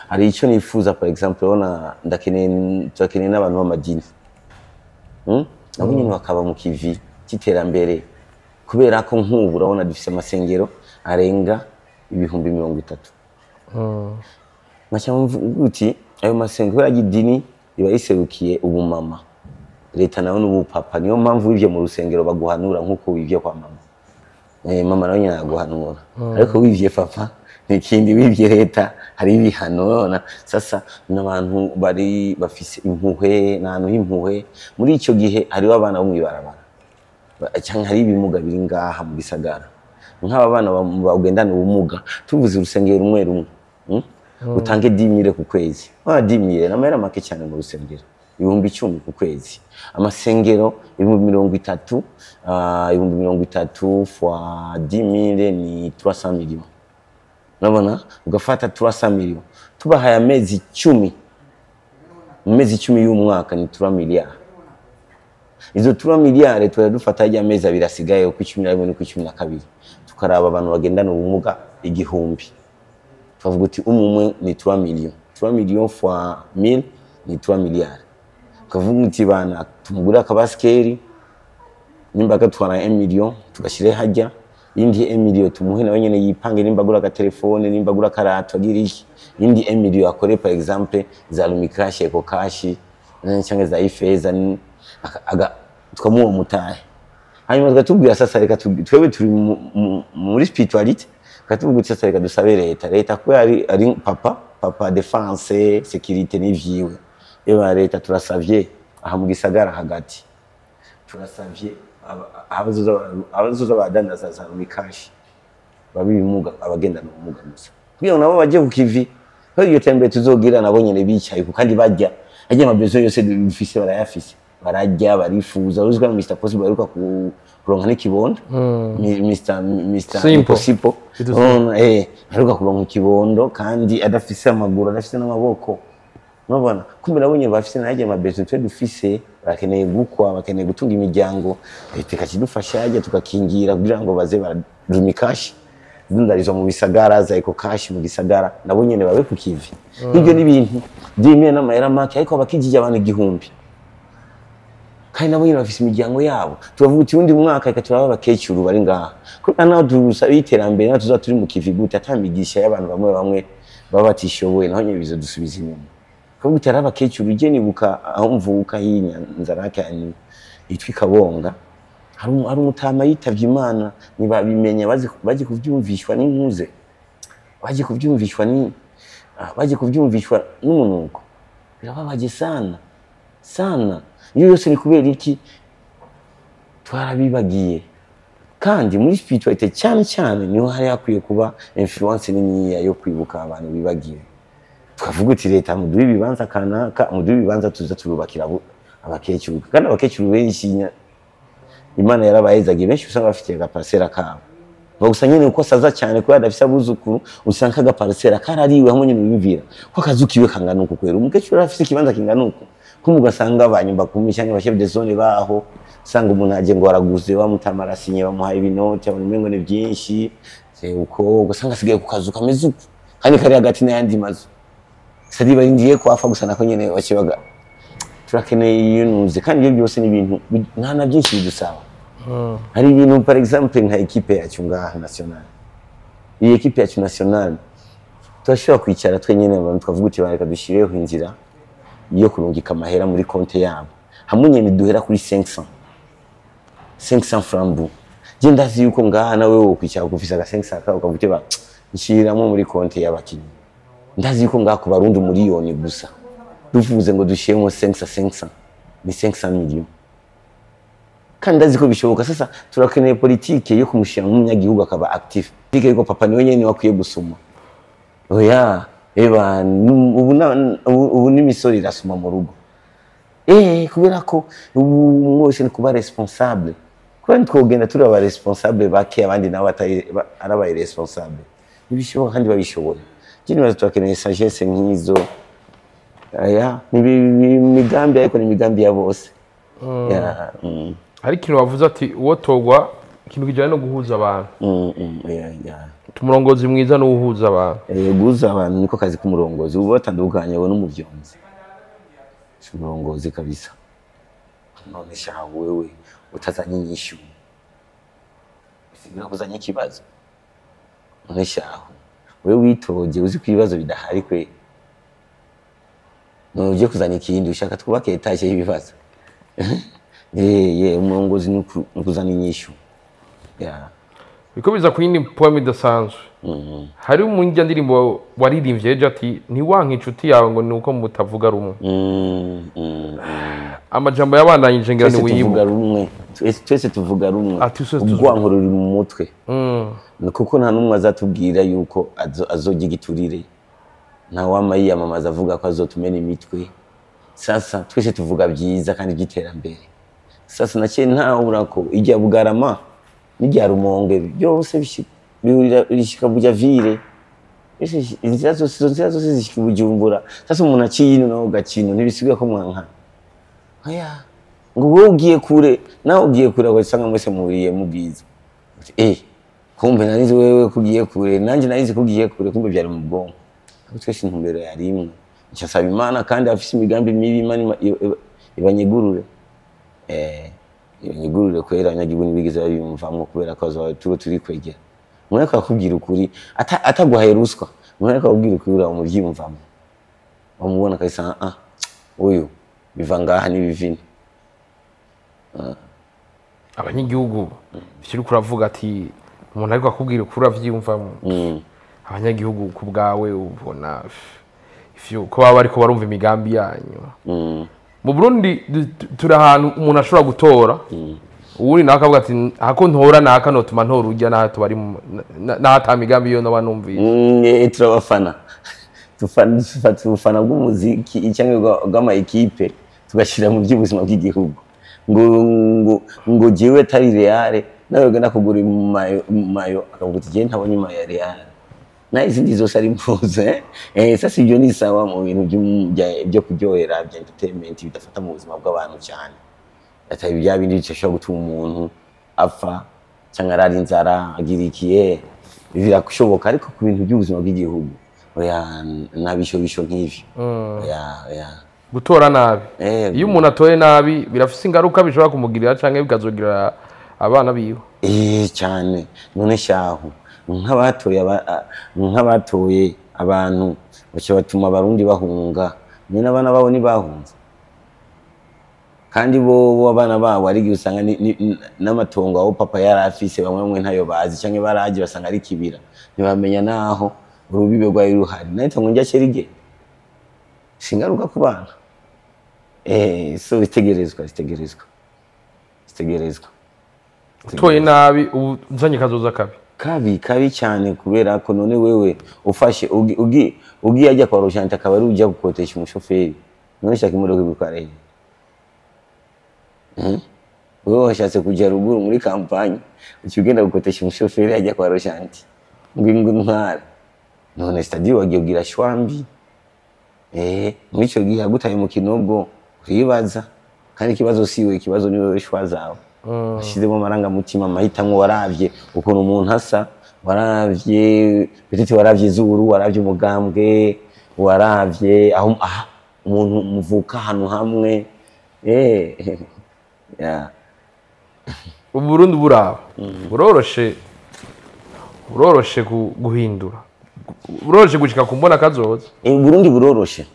hari icyo nifuza par exemple ona turakeneye n'abantu b'amadini nabo nyine bakaba mu kivi cy'iterambere kubera ko nk'ubu urabona dufise amasengero arenga 30,000 uti ayo masengero y'idini iba yiserukiye ubumama leta nawe n'ubupapa niyo mpamvu wivye mu rusengero baguhanura nk'uko wivye kwa mama mama nawe nyina guhanura ariko wivye papa n'ikindi wivye leta hari ibihano sasa n'abantu bari bafise impuhwe n'ahantu h'impuhwe muri ico gihe hariho abana bo mwibarabara cyangwa hari ibimuga biri ngaha mu gisagara nk'aba bana bagendana ubumuga tuvuze urusengero rumwe utange 10,000 ku kwezi 10,000 n'amahera make cyane mu rusengero 10,000 ku kwezi amasengero 30,000 30,000 fois 10,000 ni 300 millions nabona ugafata 300 millions tubahaye amezi 10 mu mezi 10 y'umwaka ni 3 miliyari izo 3 miliyari turadufata ya mezi abiri asigaye ku 11 no ku 12 tukaraba abantu bagendana ubumuga 1,000 tuvuga uti umwe ni 3 millions 3 millions fois 1000 ni 3 miliyari kavuga uti bana tumugura akabaskeri nimba gatwara 1 million tugashire hajya indi 1 million tumuhe nawe nyene yipange nimba gura ka telefone nimba gura karato agira iki indi 1 million akore par exemple za Lumikash Eco Cash cyangwa za Ifeza tukamuha mutahe hanyuma tugatubwira sasa reka twebwe turi muri spirituality katuvuga sasa reka dusabe leta ko ari papa defense sécurité n'ivyiwe eba leta turasavye aha mu gisagara hagati turasavye abazoza badandaza za Lumikash babimuga abagendana ubumuga gusa kugira nabo baje ku kivi ho iyo tembe tuzogira nabo nyene bicaye kandi bajya ajya amabezo yose dufise barayafise barajya barifuza uzwa no Mr Possible baruka kuronka n'ikibondo Mr Impossible baruka kuronka ikibondo kandi adafise amaguru adafise n'amaboko nabona kumbe nabonye bafise naje amabezo twe dufise bakeneye gukwa bakeneye gutunga imiryango tekakidufasha ajya tukakingira kugira ngo baze Lumikash ndarizo mu bisagara za Eco Cash mu gisagara nabonye ne babe ku kivi ibyo n'ibintu byimye n'amahera make ariko bakijije abantu 1,000 kandi nabo nyine bafise imiryango yabo tubavuga uti undi mwaka reka turaba abakecuru bari ngaha kuko naho dusaba iterambere naho tuza turi mu kivi gute atamigisha y'abantu bamwe baba batishoboye naho nyine bizo dusubiza inyuma kuko utari abakecuru je nibuka aho mvuka y'Inyanzarake yani yitwa Kabonga hari umutama yitavye Imana nibabimenya baje kuvyumvishwa n'inkuze baje kuvyumvishwa n'umunuko birababaje sana sana iyo yose ni kubera iki twarabibagiye kandi muri spiritualité cyane cyane niho hari hakwiye kuba influence nini yo kwibuka abantu bibagiye twavuga uti leta muduhe ibibanza kanaka muduhe ibibanza tuza turubakira abakecuru kandi abakecuru benshi Imana yarabahezagiye benshi usanga bafite agaparcela kabo bagusa nyine uko saza cyane ko yadafise abuzukuru usanga agaparcela karariwe hamwe nyine bimvira ko akazukiwe kanganuko kwera umukecuru afise ikibanza kinganuko kumugasanga abanyumba kumishanye bashye de zone baho sanga umuntu aje ngo araguze bamutamara sinye bamuhaye ibinoti abantu mengo ne byinshi uko ugasanga asigaye ku kazu kameze uko kandi kari hagati n'ayandi mazu sadi barindiye ko afa gusana ko nyene wakibaga turakeneye yunuze kandi ibyo byose ni ibintu nta byinshi bidusaba hari ibintu par exemple nka equipe yacu ngaha national iyi equipe yacu national turashobora kwicara twenyene abantu twavuga uti bareka dushireho inzira iyo kurungika amahera muri konte yabo hamwe nyene duhera kuri 500 francs je ndazi yuko ngaha nawe wo kwicara kufisa ga 500 ka ukavuga ba nshiramo muri konte y'abakinyi ndazi yuko ngaha ku barundi miliyoni gusa duvuze ngo dushiremo 500 ni 500 millions kandi ndazi ko bishoboka sasa turakeneye politike yo kumushira mu munyagihugu akaba active politike yuko papa niwe nyene wakwiye gusuma oya eba ubu n'imisoro irasuma mu rugo kubera ko mwese ni kuba responsable kandi twogenda turi aba responsable bake abandi nabo arabaye responsable nibishoboka kandi babishobora kindi bazo turakeneye sagesse nk'izo aya ni migambi ariko ni migambi ya bose hari ikintu bavuze ati uwo togwa ikintu kijyanye no guhuza abantu umurongozi mwiza no guhuza abantu guhuza abantu niko kazi k'umurongozi uba batandukanye we n'umuvyonzi umurongozi kabisa none shaho wewe utazanye inyishu singira kuzanya ikibazo none shaho wewe witoje uzi ko ibibazo bidahari kwe nuje kuzanya ikindi ushaka twubake etaje y'ibibazo umurongozi ni kuzana inyishu bikobiza ku yindi poeme idasanzwe hari umunjya ndirimbo waririmbye ejo ati ntiwanka inshuti yawe ngo ni uko mutavuga rumwe amajambo yabandanyije ngira ni wibuka twese tuvuga rumwe ubwanko ruri mu mutwe kuko nta numwe azatubwira yuko azojya igiturire nta wama yiyamamaza avuga ko azotumena imitwe sasa twese tuvuga byiza kandi by'iterambere sasa nacye ntawura ko ijya Bugarama n'ijya Rumonge byose bishika Buja Ville inzira zose zishika Bujumbura sasa umuntu akiyino naho gakino ntibisigaye ko mwanka aya ngo wowe ugiye kure nawe ugiye kure agasanga mwese muriye mubwiza kumbe narizi wewe kugiye kure nanje narizi kugiye kure kumbe byari mu bwonko twese intumbero yari imwe cyasaba Imana kandi afise imigambi mibi Imana ibanyegurure ibanyegurure kwera abanyagihugu nibigeze babimvamwo kubera ko turi kwegera mwe akakubwira ukuri ataguhaye ruswa mwe akakubwira ukuri ura umuvyimvamwo bamubona kayisa uyu biva ngaha n'ibivini abanyagihugu bishiri kuravuga ati umuntu ariko akubwira ukuri avyimvamwo abanyagihugu ku bwawe ubona ko baba ariko barumva imigambi yanyu mu Burundi turi ahantu umuntu ashobora gutora uwuri nawe akavuga ati hako ntora naka notuma ntora ujya naho tubari n'ahata migambi yo naba numvise turabafana tufana bw'umuziki cyangwa bw'ama equipe tugashira mu by'ubuzima bw'igihugu ngo jewe tari Real nawe gana kugura mayo akavuga ati je ntabonye mayo ya Real na izindi zose ari mpuze sasa ibyo ni sawa mu bintu byo kuryohera bya entertainment bidafata mu buzima bw'abantu cyane atari bya bindi bishobora gutuma umuntu apfa cyangwa arari inzara agirikiye birashoboka ariko ku bintu by'ubuzima bw'igihugu oya nabisho nk'ivyo gutora nabi iyo umuntu atoye nabi birafise ingaruka bishobora kumugirira canke bikazogirira abana biwe cyane none shaho nk'abatoye abantu bacha batuma abarundi bahunga nyine abana babo ni bahunze kandi bo abana babo ari usanga n'amatongo aho papa yarafise bamwe ntayo bazi canke baraje basanga ari kibira ntibamenya naho urubibe rwa ruhari nayo ngo njya kerige singaruka ku bana so itegerezwa utoye nabi uzanye kazoza kabi cyane kubera ko none wewe ufashe ugiye ajya kwa Rojanti akaba ari ujya gukotesha umushoferi none shaka imodoka igukare wewe washatse kujya ruguru muri kampanye ukigenda gukotesha umushoferi ajya kwa Rojanti ngo ntwara none stadio wagiye ugira shwambi muri cyo gihe agutaye mu kinogo uribaza kandi ikibazo siwe ikibazo ni wewe shwa zawe ashizemo maranga mutima mahitamwe waravye ukuntu umuntu asa waravye bitete waravye zuru waravye umugambwe waravye aho umuntu muvuka hano hamwe Uburundi buraba buroroshe guhindura buroroshe gushika kumbona kazoza Burundi buroroshe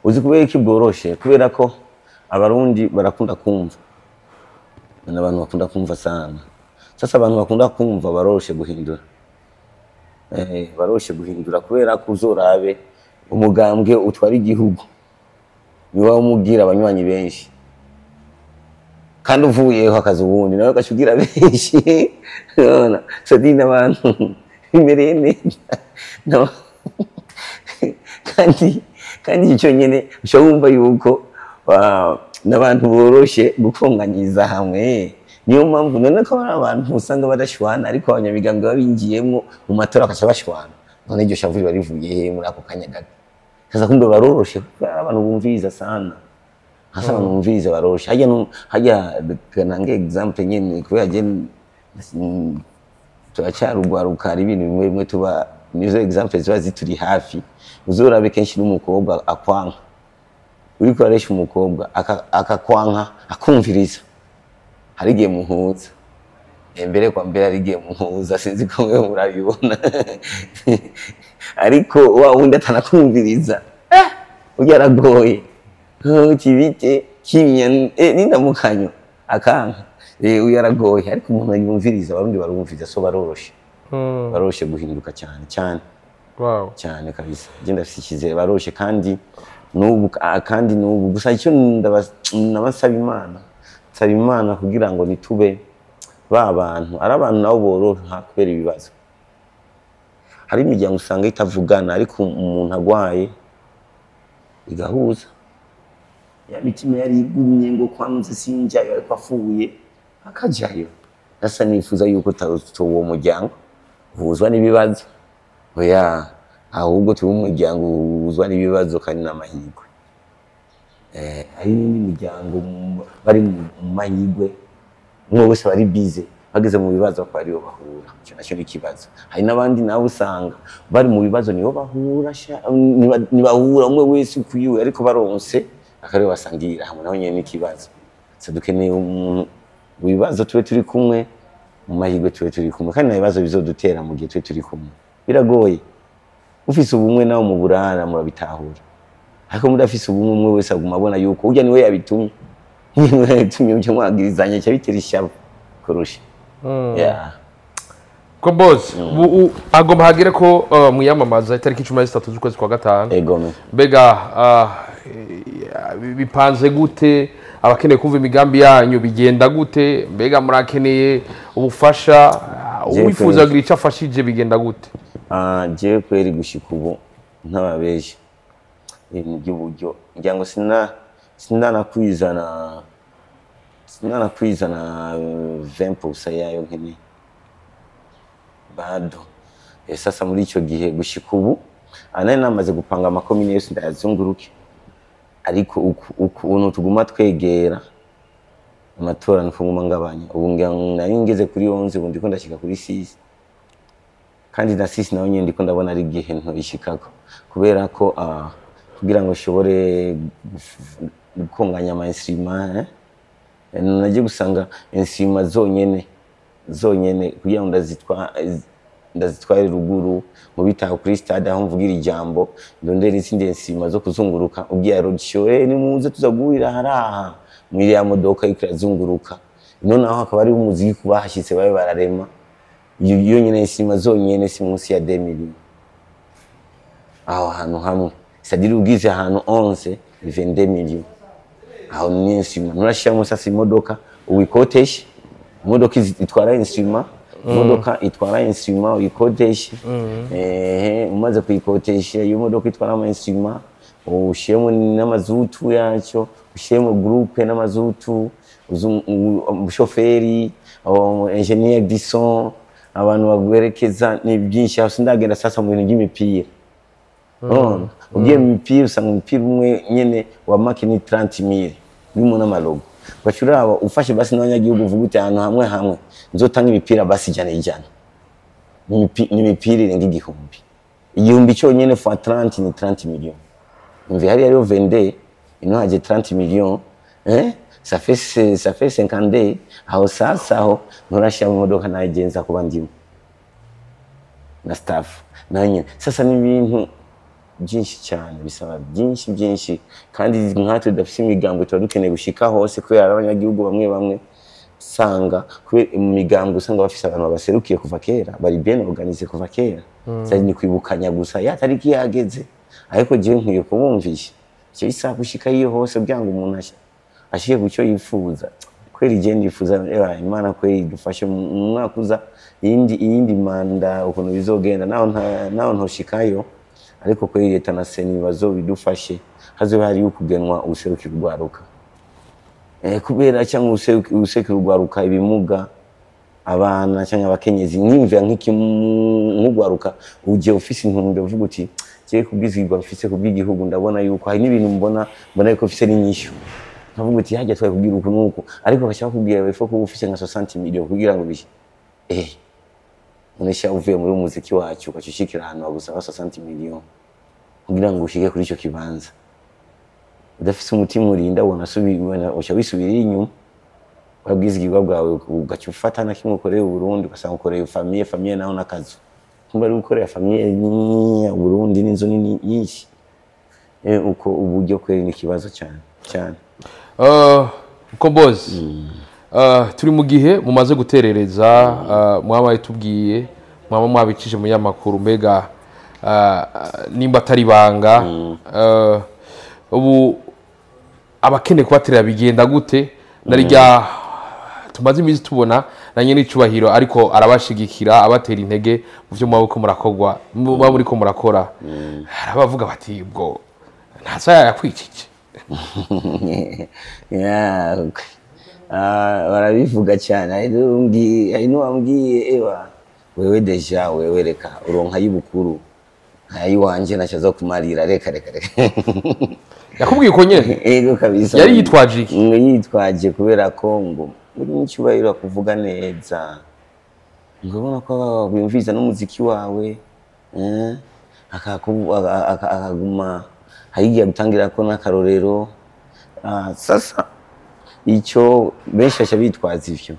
uzi kubera iki bworoshe kubera ko abarundi barakunda kumva n'abantu bakunda kumva sana sasa abantu bakunda kumva baroroshe guhindura baroroshe guhindura kubera ko uzorabe umugambwe utwara igihugu niwe umubwira abanywanyi benshi kandi uvuyeho akazi ubundi nawe gashugira benshi nona sadina abantu imereye neza kandi icyo nyene ushobumva yuko n'abantu boroshe gukonganyiza hamwe niyo mpamvu none ko abantu usanga badashwana ariko abanyamigambwe babingiyemo mu matora akaca bashwana none iryo shavu barivuye he muri ako kanya gato sasa kumbe baroroshe abantu bumviza sana hasa abantu bumviza baroroshe hajya kanange example nyene kubera je turacyarugwaruka ari ibintu bimwe tuba nizo example ziba zituri hafi uzorabe kenshi n'umukobwa akwanka uriko aresha umukobwa akakwanka akumviriza hari igihe muhuza mbere kwa mbere ari igihe muhuza sinzi ko mwe murabibona ariko wa wundi atanakumviriza ugeragoye kibite kimya n'indamukanyo akanka uyaragoye ariko umuntu yumviriza abarundi barumviriza so baroroshe guhinduka cyane wow cyane kabisa genda fishizere baroroshe kandi n'ubu gusa icyo nabasaba Imana kugira ngo nitube babantu ari abantu nabo boroha kubera ibibazo hari imiryango usanga itavugana ariko umuntu agwaye igahuza ya mitima yari igumye ngo kwanze sinjayo ariko afuye akajayo nasa nifuza yuko uwo muryango uhuzwa n'ibibazo oya ahubwo turi umuryango uhuzwa n'ibibazo kandi n'amahirwe hari n'indi miryango bari mu mahirwe umwe wese bari bize bageze mu bibazo ko ariyo bahura icyo nacyo n'ikibazo hari n'abandi nabo usanga bari mu bibazo nibo bahura nibahura umwe wese kuyiwe ariko baronse akariyo basangira hamwe naho nyene n'ikibazo dukeneye umuntu mu bibazo tube turi kumwe mu mahirwe tube turi kumwe kandi n'ibibazo bizodutera mu gihe tube turi kumwe biragoye ufise ubumwe nawo mu burara murabitahura ariko mudafise ubumwe umwe wese aguma abona yuko urya niwe yabitumye icyo mwagirizanya cyabitera ishyabo kurusha ko boss agomba hagire ko muyamamaza itariki 13 z'ukwezi kwa gatanu mbega bipanze gute abakeneye kumva imigambi yanyu bigenda gute mbega murakeneye ubufasha uwifuza kugira icyo afashije bigenda gute je kweri gushika ubu ntababeje ibintu by'uburyo ngira ngo sinanakwizana 20% yayo nkene bado sasa muri icyo gihe gushika ubu anane namaze gupanga amakomine yose ndayazunguruke ariko ukuntu tuguma twegera amatora nifunguma ngabanya ubu nari ngeze kuri 11 ubu ndiko ndashika kuri 6 kandi na 6 naho nyine ndiko ndabona ari gihe nto ishikako kubera ko kugira ngo shobore gukonganya ama instrument naje gusanga instrument zonyene kugira ngo ndazitware ruguru mu bitaho kuri stade aho mvugira ijambo ndondera izindi instrument zo kuzunguruka ubwiya road show ni muze tuzagurira haraha muri ya modoka ikrazunguruka none aho akaba ari umuziki kubahashitse babe bararema iyo nyene instrument zonyene si munsi ya 2 millions aho hantu hamwe c'est-à-dire ugize ahantu 11 22 millions aho ni instrument nurashiramo sasa imodoka uyikodeshe imodoka itwara instrument imodoka itwara instrument uyikodeshe umaze kuyikodesha iyo modoka itwara ama instrument ushiremo n'amazutu yacyo ushiremo groupe n'amazutu umushoferi engineer du son abantu bagwerekeza ni byinshi aho sindagenda sasa mu bintu by'imipira ugiye mu mipira usanga umupira umwe nyene wa makini 30,000 bimo n'amalogo bacuraba ufashe basi n'abanyagihugu uvuga uti ahantu hamwe nzotanga imipira basi ijana ni imipira irenga igihumbi cyonyene fois 30 ni 30 millions mvi hari rero 22 ino haje 30 millions ça fait 50 aho sasa aho nturashya mu modoka nayigenza kuba ndimo na staff nanye sasa ni ibintu byinshi cyane bisaba byinshi kandi nkatwe dafite imigambo tuba dukeneye gushika hose kubera abanyagihugu bamwe sanga kubera imigambo usanga bafise abantu babaserukiye kuva kera bari bien organisé kuva kera sari ni kwibukanya gusa ya tariki yageze ariko je nkwiye kubumvisha cyo isa gushika iyo hose byanga umuntu ashiye gucyo yifuza kweri je ndifuza Imana kweri dufashe mu mwaka uza iyindi manda ukuntu bizogenda naho ntoshikayo ariko kweri leta na seni bazobidufashe hazo hari ukugenwa userukira urwaruka kubera cyangwa userukira urwaruka ibimuga abana cyangwa abakenyezi nk'imvya nk'urwaruka uje ofisi ntumbe uvuga uti je kubwizigwa mfise kubw'igihugu ndabona yuko hari n'ibintu mbona yuko mfise n'inyishu nkavuga uti hajya twaye kubwira uko nuko ariko bashaka kubwira wefo ko ufise nka 60 millions kugira ngo bishi unesha uvuye muri umuziki wacu ukacushikira ahantu bagusaba 60 millions kugira ngo ushike kuri ico kibanza udafise umutima urinda ubona wisubira inyuma wabwizigirwa bwawe ugacufata na kimwe ukoreye Burundi ugasanga ukoreye famille naho nakazu kumba ari ukoreye famille ni Burundi n'inzo nyinshi uko uburyo kweri ni kibazo cyane Mukombozi turi mu gihe mumaze guterereza mwabaye tubwiye mwabicishije mu yamakuru mbega nimba atari banga ubu abakene kubaterera bigenda gute narijya tumaze imizi tubona nanye n'icubahiro ariko arabashigikira abatera intege mu byo mwabiko murakogwa muri ko murakora arabavuga bati ubwo ntaza yakwicike barabivuga cyane hari n'uwambwiye wewe deja wewe reka uronka y'ibukuru ayiwanje nashazo kumarira reka yakubwiye ko nyene ego kabisa yari yitwaje iki yitwaje kubera ko ngo muri n'icyubahiro kuvuga neza ngabona ko bimviza n'umuziki wawe akaguma hayigiye gutangira ko n'akarorero sasa icyo benshi bitwaza ivyo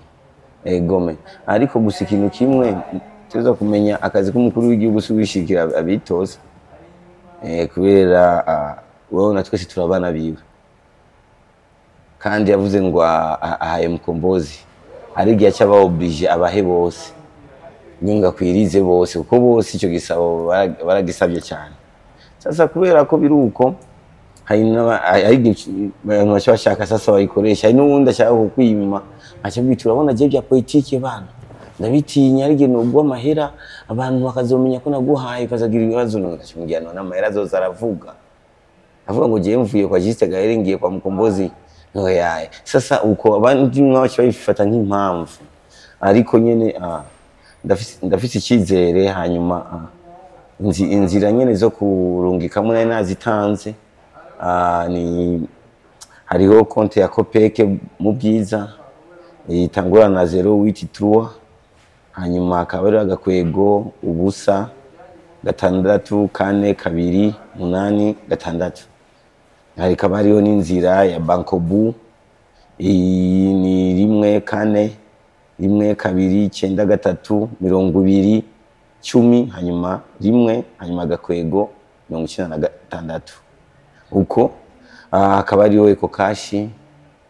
egome ariko gusa ikintu kimwe tuza kumenya akazi k'umukuru w'igihugu subishikira abitoza kubera wowe na twese turabana biwe kandi yavuze ngo ahaye Mukombozi ari gihe cyaba oblige abahe bose nyunga kwirize bose kuko bose icyo gisabo baragisabye cyane sasa kubera ko biruko hari abantu bashaka sasa bayikoresha hari n'uwundi ashaka kukwima acabwitura abona je bya politike bana ndabitinya arige nubwo amahera abantu bakazomenya ko naguhaye kazagira ibibazo n'umujyano n'amahera zo zaravuga avuga ngo je mvuye kwa Juste Gahere ngiye kwa Mukombozi no yaye sasa uko abandi mwabacho bifata nk'impamvu ariko nyene ndafise icyizere hanyuma inzira nyene zo kurungikamo nari nazitanze ni hariho konti ya Kopeke mu bwiza itangura na 083 hanyuma akabari agakwego ubusa 642 hari kabariho n'inzira ya Bankobu ni 1429320 hanyuma hanyuma agakwego 96 uko akabariho Eko Kashi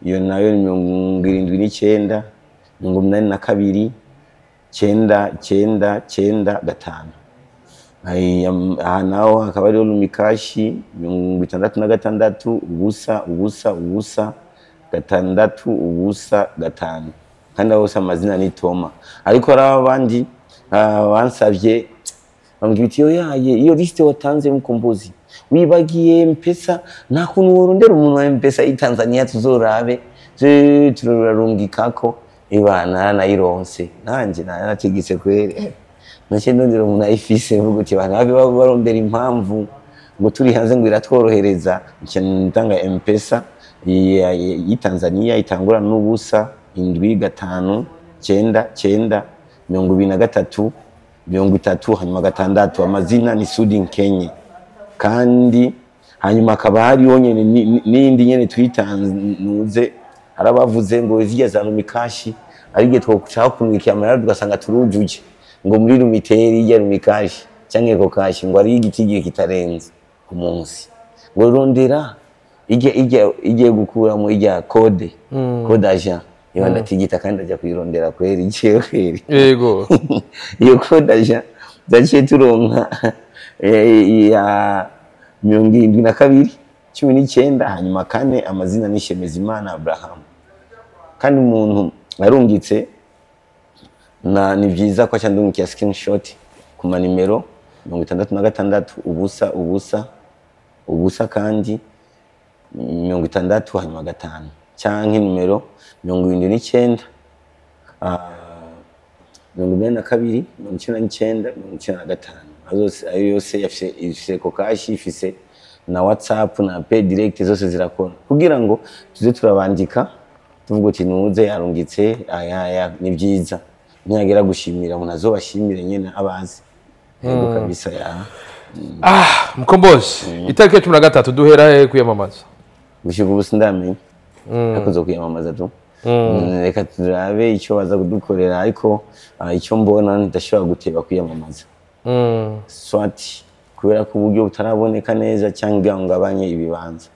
iyo nayo ni 79 82 995 naho akabariho Lumikashi 66 ubusa gatandatu ubusa gatanu kandi bose amazina ni Toma ariko hari abandi bansavye bambwira uti yaye iyo liste watanze mukombozi wibagiye mpesa nta kuntu worondera umuntu wa mpesa i Tanzania tuzorabe turarungikako ibana nayironse nanje narategetse kwere nacyo ndondera umuntu ayifise mvuga uti bana barondera impamvu ngo turi hanze ngo iratworohereza ntanga mpesa yi Tanzania itangura n'ubusa 7 5 9 9 23 hanyuma gatandatu amazina ni Sudi Kenye kandi hanyuma akaba hari yonyene n'indi nyene twitanze arabavuze ngo zijya za Lumikashi arige twokucaho kumwikiye amararo tugasanga turujuje ngo muri Lumiteri ya Lumikashi canke ko kashi ngo ari igitigiye kitarenze ku munsi ngo rondera ije gukura mu ijya code agent iyo ndatigita kandi ajya kwirondera kweri igiye kweri yego iyo code agent daciye turonka ya 72 19 hanyuma kane amazina ni Shemezimana Abraham kandi umuntu arungitse ni byiza ko cyandungiye screenshot ku manimero 66 ubusa kandi 60 hanyuma gatanu canke numero 79 42 99 95 ayo yose yafise ko kashi ifise na WhatsApp na Pay Direct zose zirakora kugira ngo tuze turabandika tuvuga uti nuze yarungitse aya ni byiza ntiyagera gushimira umuntu azobashimire nyene abazi yego kabisa ya Mukombozi itariki ya 13 duhera kuyamamaza gushika ubu sindamenye akoze kuyamamaza tu reka turabe icyo baza kudukorera ariko icyo mbona ndashobora guteba kuyamamaza swati kubera ko uburyo butaraboneka neza cyangwa ngabanye ibibanza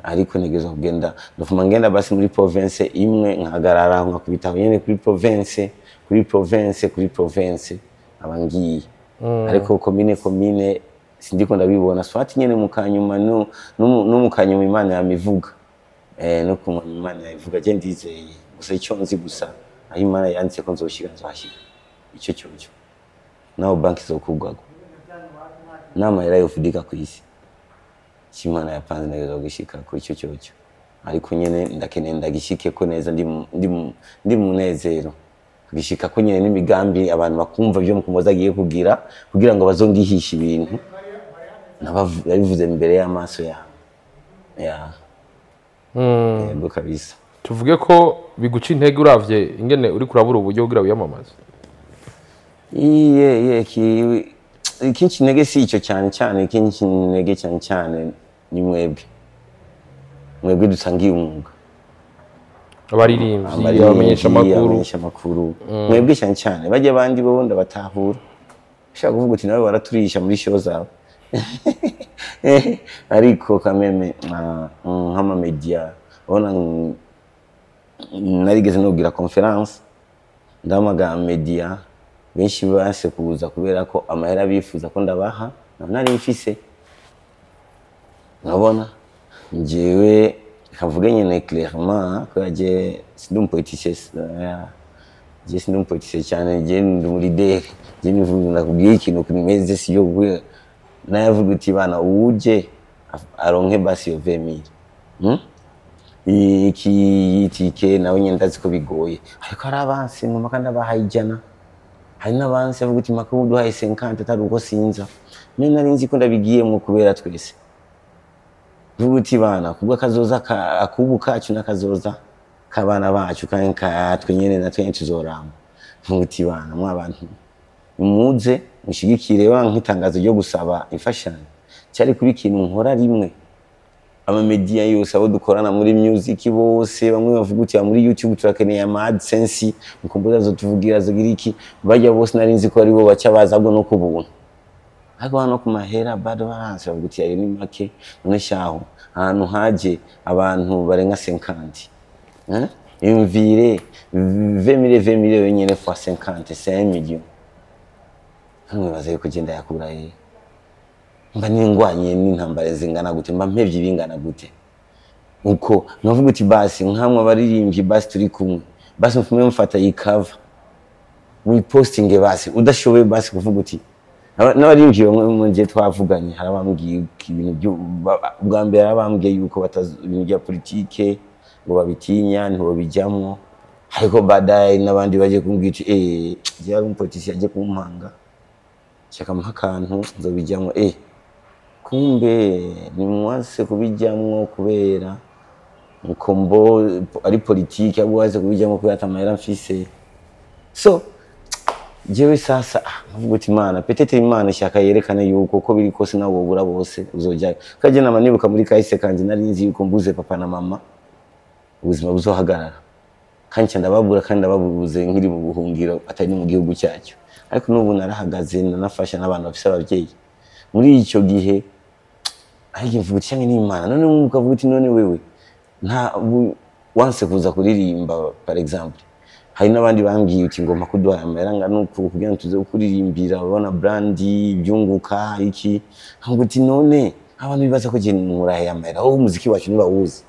ariko nigeze kugenda ndafuma ngenda basi muri province imwe nkagarara nkakubita nyene kuri province abangiye ariko commune sindiko ndabibona swati nyene mukanyuma no mukanyuma Imana yamivuga no kumenya Imana yavuga je ndizeye gusa icyo nzi gusa aho Imana yanditse ko nzoshika icyo cyo naho banki zokugwago nama yari yofudika ku isi Imana yapanze neza gishika ku icyo cyo ariko nyene ndakeneye ndagishike ko neza ndi munezero gishika ko nyene n'imigambi abantu bakumva byo mukomoza agiye kugira ngo bazongihisha ibintu nabivuze imbere y'amaso yawe yego kabisa tuvuge ko biguca intege uravye ingene uri kurabura uburyo kugira wiyamamaze ikinci intege si icyo cyane ikinci intege cyane ni mwebwe dusangiye umwuga abaririmbyi abamenyesha amakuru mwebwe cyane bajya abandi bo ndabatahura ushaka kuvuga uti nawe waraturisha muri show zawe ariko kameme nk'ama media ubona narigeze nogira conference ndamaga media benshi base kuza kubera ko amahera bifuza ko ndabaha nari mfise nabona njewe kavuga nyene clairement ko aje sindumpoliticien cyane je ndi muri leader je nivuga nakubwiye ikintu kimeze siyo gwe nayavuga uti bana uje aronke basi yo 20000 iki nawe nyenda ziko bigoye ariko arabanse mu makanda bahayijana hari nabanse avuga uti makabu duhaye 50 atari uko sinza mene nari nzi ko ndabigiyemo kubera twese vuga uti bana kubwa kazoza akubu kacu nakazoza kabana bacu katwe nyene natwe tuzoramba vuga uti bana mwabantu muze mushigikire nk'itangazo ryo gusaba imfashanyo cyari kuri kintu nkora rimwe ama media yose abo dukorana muri music bose bamwe bavuga uti muri YouTube turakeneye ama AdSense mukomboza zo tuvugira zo giriki bajya bose nari nzi ko ari bo baca bazabwo no kubuntu ariko hano ku mahera bado baranse bavuga uti ari ni make none shaho ahantu haje abantu barenga 50 imvire 20 wenyene fois 50 c'est 1 million hano bazaye kugenda yakura mba ningwanye n'intambare zingana gute mba mpevye bingana gute uko navuga uti basi nkamwe abaririmbyi basi turi kumwe basi mfume mfata yikava mu posting basi udashoboye basi kuvuga uti n'abaririmbyi bamwe mu gihe twavuganye harabambwiye ibintu bwa mbere arabambwiye yuko ibintu bya politike ngo babitinya ntibo bijyamo ariko baadaye n'abandi baje kumbwira byari umupolitisi yaje kumpanga cyakamuha akantu nzobijyamo kumbe ni mwase kubijyamo kubera mukombo ari politike abwaze kubijyamo kubera atamahera mfise so jewe sasa navuga uti Imana petete Imana shaka yerekane yuko ko biri kose nawo bura bose uzojya kaje namanibuka muri kahise kanje nari nzi yuko mbuze papa na mama ubuzima buzohagarara kandi ndababura kandi ndababuze nkiri mu buhungiro atari mu gihugu cyacyo ariko n'ubu narahagaze nanafasha n'abantu bafise ababyeyi muri icyo gihe ariko mvuga cyane n'Imana none mukavuga uti none wewe nta wanse kuza kuririmba par exemple hari n'abandi bambwiye uti ngoma kuduha amaranga nuko kugira tuze kuririmbira ubona brandi byunguka iki ntabwo uti none abantu bibaza ko je murahe amara aho umuziki wacu ntibawuzi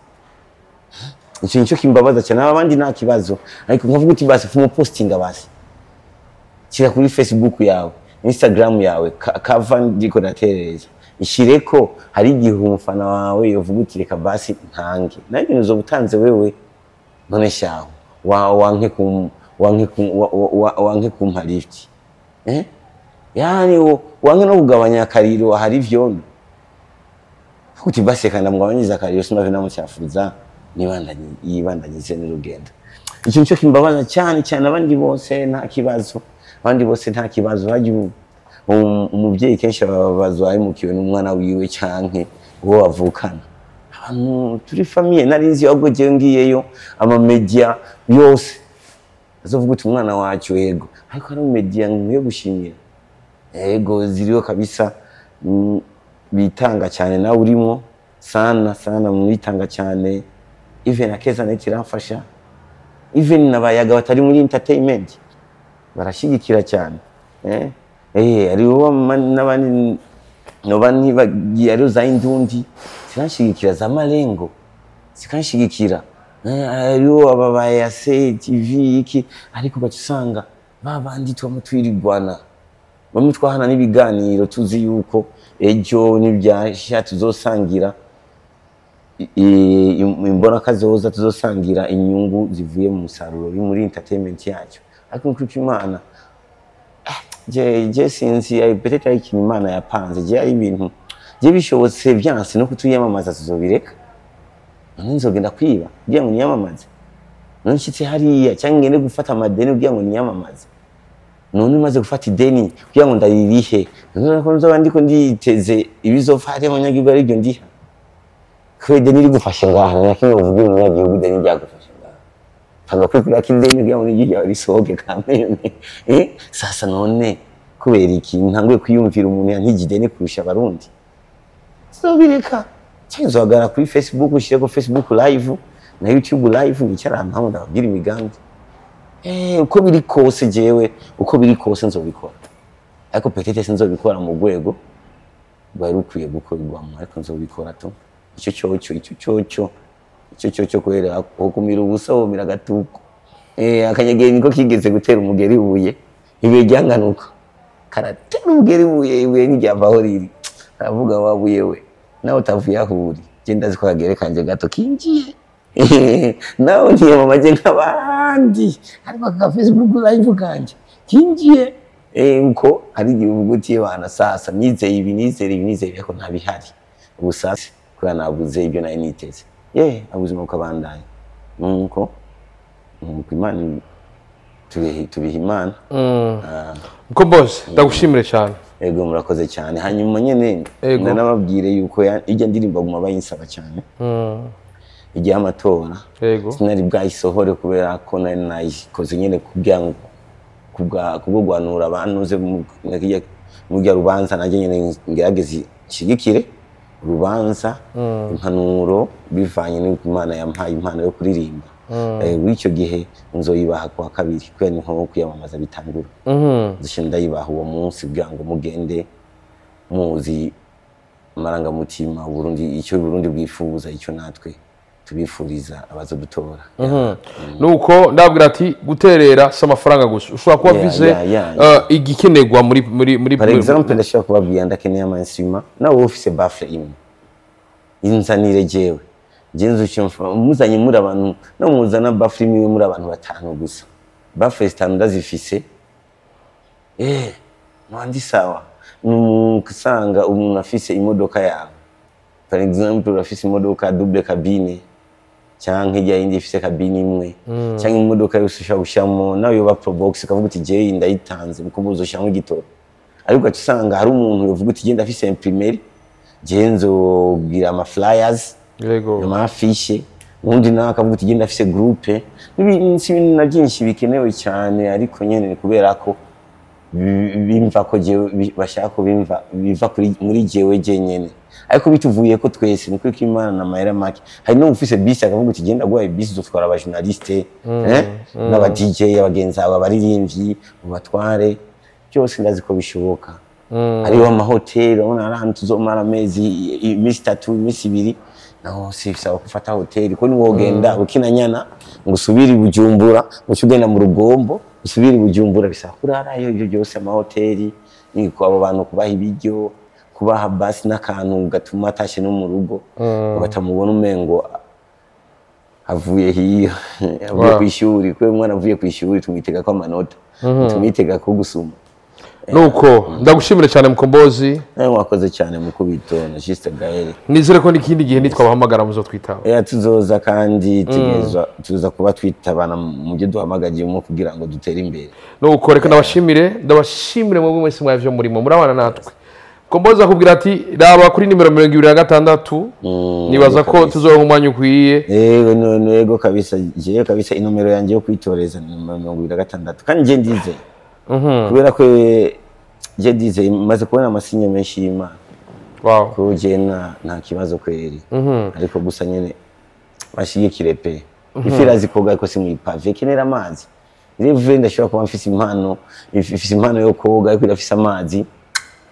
icyo kimbabaza cyane abandi nta kibazo ariko nkavuga uti basi fumo posting basi kira kuri Facebook yawe Instagram yawe kava ndiko natereza ishireko hari igihe umufana wawe yovuga uti reka basi ntange nanjye nizo butanze wewe none shaho wanke kumpa lift yani wanke no kugabanya akariro hari vyondo kuti basi kana mugabanyiriza akariro sinave namucyafuza yibandanyije n'urugendo icyo cyo kimbabaza cyane abandi bose nta kibazo haje umubyeyi kenshi babazwaye mukiwe n'umwana wiwe cyanke uwo bavukana abantu turi famille narinzi ahubwo je ngiyeyo ama media yose azovuga uti umwana wacu yego ariko ari media ngiye gushimira yego ziriyo kabisa bitanga cyane nawe urimo sana mwitanga cyane even akeza netirafasha even nabayaga batari muri entertainment barashigikira cyane ari n'abandi nobani bagiye ari za indundi zirashigikira za malengo zikashigikira ariyo ababaye ase TV iki ariko bacusanga babandi twamutwirirwana bamutwahana n'ibiganiro tuzi yuko ejo nibyashya tuzosangira imbona kazoza tuzosangira inyungu zivuye mu musaruro muri entertainment yacu ariko kuko Imana je sinzi peut-être ari ikintu Imana yapanze je ari ibintu je bishobotse byanse no kutuyamamaza tuzobireka none nzogenda kwiba kugira ngo niyamamaze none nshitse hariya cyangwa ngende gufata amadeni kugira ngo niyamamaze none maze gufata ideni kugira ngo ndaririhe none ko nzoba ndiko nditeze ibizofate abanyagihugu ari byo ndiha kwede niri gufasha ngaha nakimwe uvuga umunyagihugu ideni ryagufasha ngaha tanga kwikura k'ideni kugira ngo nijye risohoke kamene sasa none kubera iki ntanguye kwiyumvira umuntu yantijideni kurusha abarundi sobireka cyenzogara kuri Facebook ushireko Facebook live na YouTube live nicara mpaho ndabagira imigambi uko biri kose jewe uko biri kose nzobikora ariko petete sinzobikora mu rwego rwari rukwiye gukorwa ariko nzobikora to icyo cyo kwera kumira ubusa womira gatuko akanyageni niko kigeze gutera umugeri buye ibe ryanganuka karatera umugeri buye ibuye nijyavaho riri aravuga wabuye we nawe utavuye ahuri genda zikagere kanje gato kingiye nawe ntiyamamaje nk'abandi ariko ka Facebook live kanje kingiye uko ari igihugu cy'abana sasa nizeye ibi ariko ntabihari ubusasi kwa nabuze ibyo nayo niteze abuzima ukabandanya nuko Imana tubiha Imana uko boss ndagushimire cyane ego murakoze cyane hanyuma nyene ndanababwire yuko ijya ndirimba guma bayinsaba cyane igihe amatora sinari bwayisohore kubera ko nari nayikoze nyene kubyango kubugwanura abantu ze mu gihe rubanza naje nyene ngerageze shigikire rubanza impanuro bivanye n'Imana yampaye impano yo kuririmba w'icyo gihe nzoyibaha kwa kabiri kwene nko kuyamamaza bitangura zishinda yibaha uwo munsi kugira ngo mugende muzi amarangamutima Burundi icyo Burundi bwifuza icyo natwe tubifuriza abazodutora. Nuko ndabwira ati guterera si amafaranga gusa ushobora kuba vize igikenerwa muri par exemple ndashobora kubabwira ndakeneye amainstruma nawe ufise baffle imwe inzanire jewe genzo cyumva muzanye muri abantu no muzana baffle imwe muri abantu batanu gusa baffle zitanu ndazifise mwandi sawa nusanga umuntu afise imodoka yawe par exemple urafise imodoka double cabine cyangwa ijya yindi ifise cabine imwe cyangwa imodoka yose ushaka gushamo nawe yoba probox kavuga uti je ndayitanze muko muzoshamo igitoro ariko usanga hari umuntu yovuga uti je ndafise imprimerie je nzogira ama flyers yego ama affiche undi nawe akavuga uti je ndafise groupe n'ibintu na byinshi bikenewe cyane ariko nyene kubera ko bimva ko je bashaka ko biva kuri muri jewe je nyene ariko bituvuye ko twese niko Imana na mahera make hari no ufise bisi akavuga uti genda gwaye bisi zotwara aba journaliste n'aba DJ abagenzi aba baririmbyi ubatware byose ndazi ko bishoboka hariho amahoteli ubona ahantu tuzomara amezi imisi 3 imisi 2 naho sifisa gufata hoteli ko niwogenda ukinanyana ngo usubire Bujumbura ucugenda mu Rugombo usubire Bujumbura bisakurarayo ibyo byose amahoteli niko abo bantu kubaha ibiryo kubaha basi n'akantu gatuma atashe no mu rugo batamubona umengo avuye hiyo avuye kwishuri kwe mwana avuye kwishuri tumwitega ko amanota tumwitega ko gusuma nuko ndagushimire cyane Mukombozi wakoze cyane mu kubitona Juste Gaël nizere ko n'ikindi gihe nitwabahamagara muzo twitaba tuzoza kandi tuza kuba twitabana mu byo duhamagaje mu kugira ngo dutere imbere nuko reka ndabashimire mwebwe mwese mwavyo murimo murabana natwe Mukombozi akubwira ati raba kuri nimero 26 nibaza ko tuzohumanya ukwiye yego kabisa je kabisa inomero yanje yo kwitoreza nimero 26 kandi je ndize kubera ko je ndize maze kubona amasinye menshi y'Imana ko je nta kibazo kweri ariko gusa nyene bashigikire pe ifirazi koga ko simwipave kenera amazi revre ndashobora kuba mfise impano yo koga ariko irafise amazi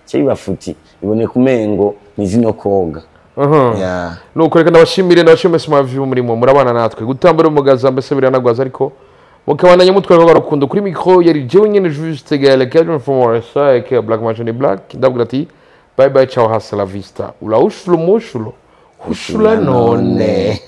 cyo bafuti ibone kumengo nizino koga nuko reka ndabashimire simavyo murimo murabana natwe gutambara umugaza mbese biranagwaza ariko mukabandanya mutwe ko garukundo kuri micro yari jewe nyene Juste Gaël Cadre from Morissa avec Black Machine Black ndabwira ati bye bye ciao hasta la vista ula ushlo mushulo ushula none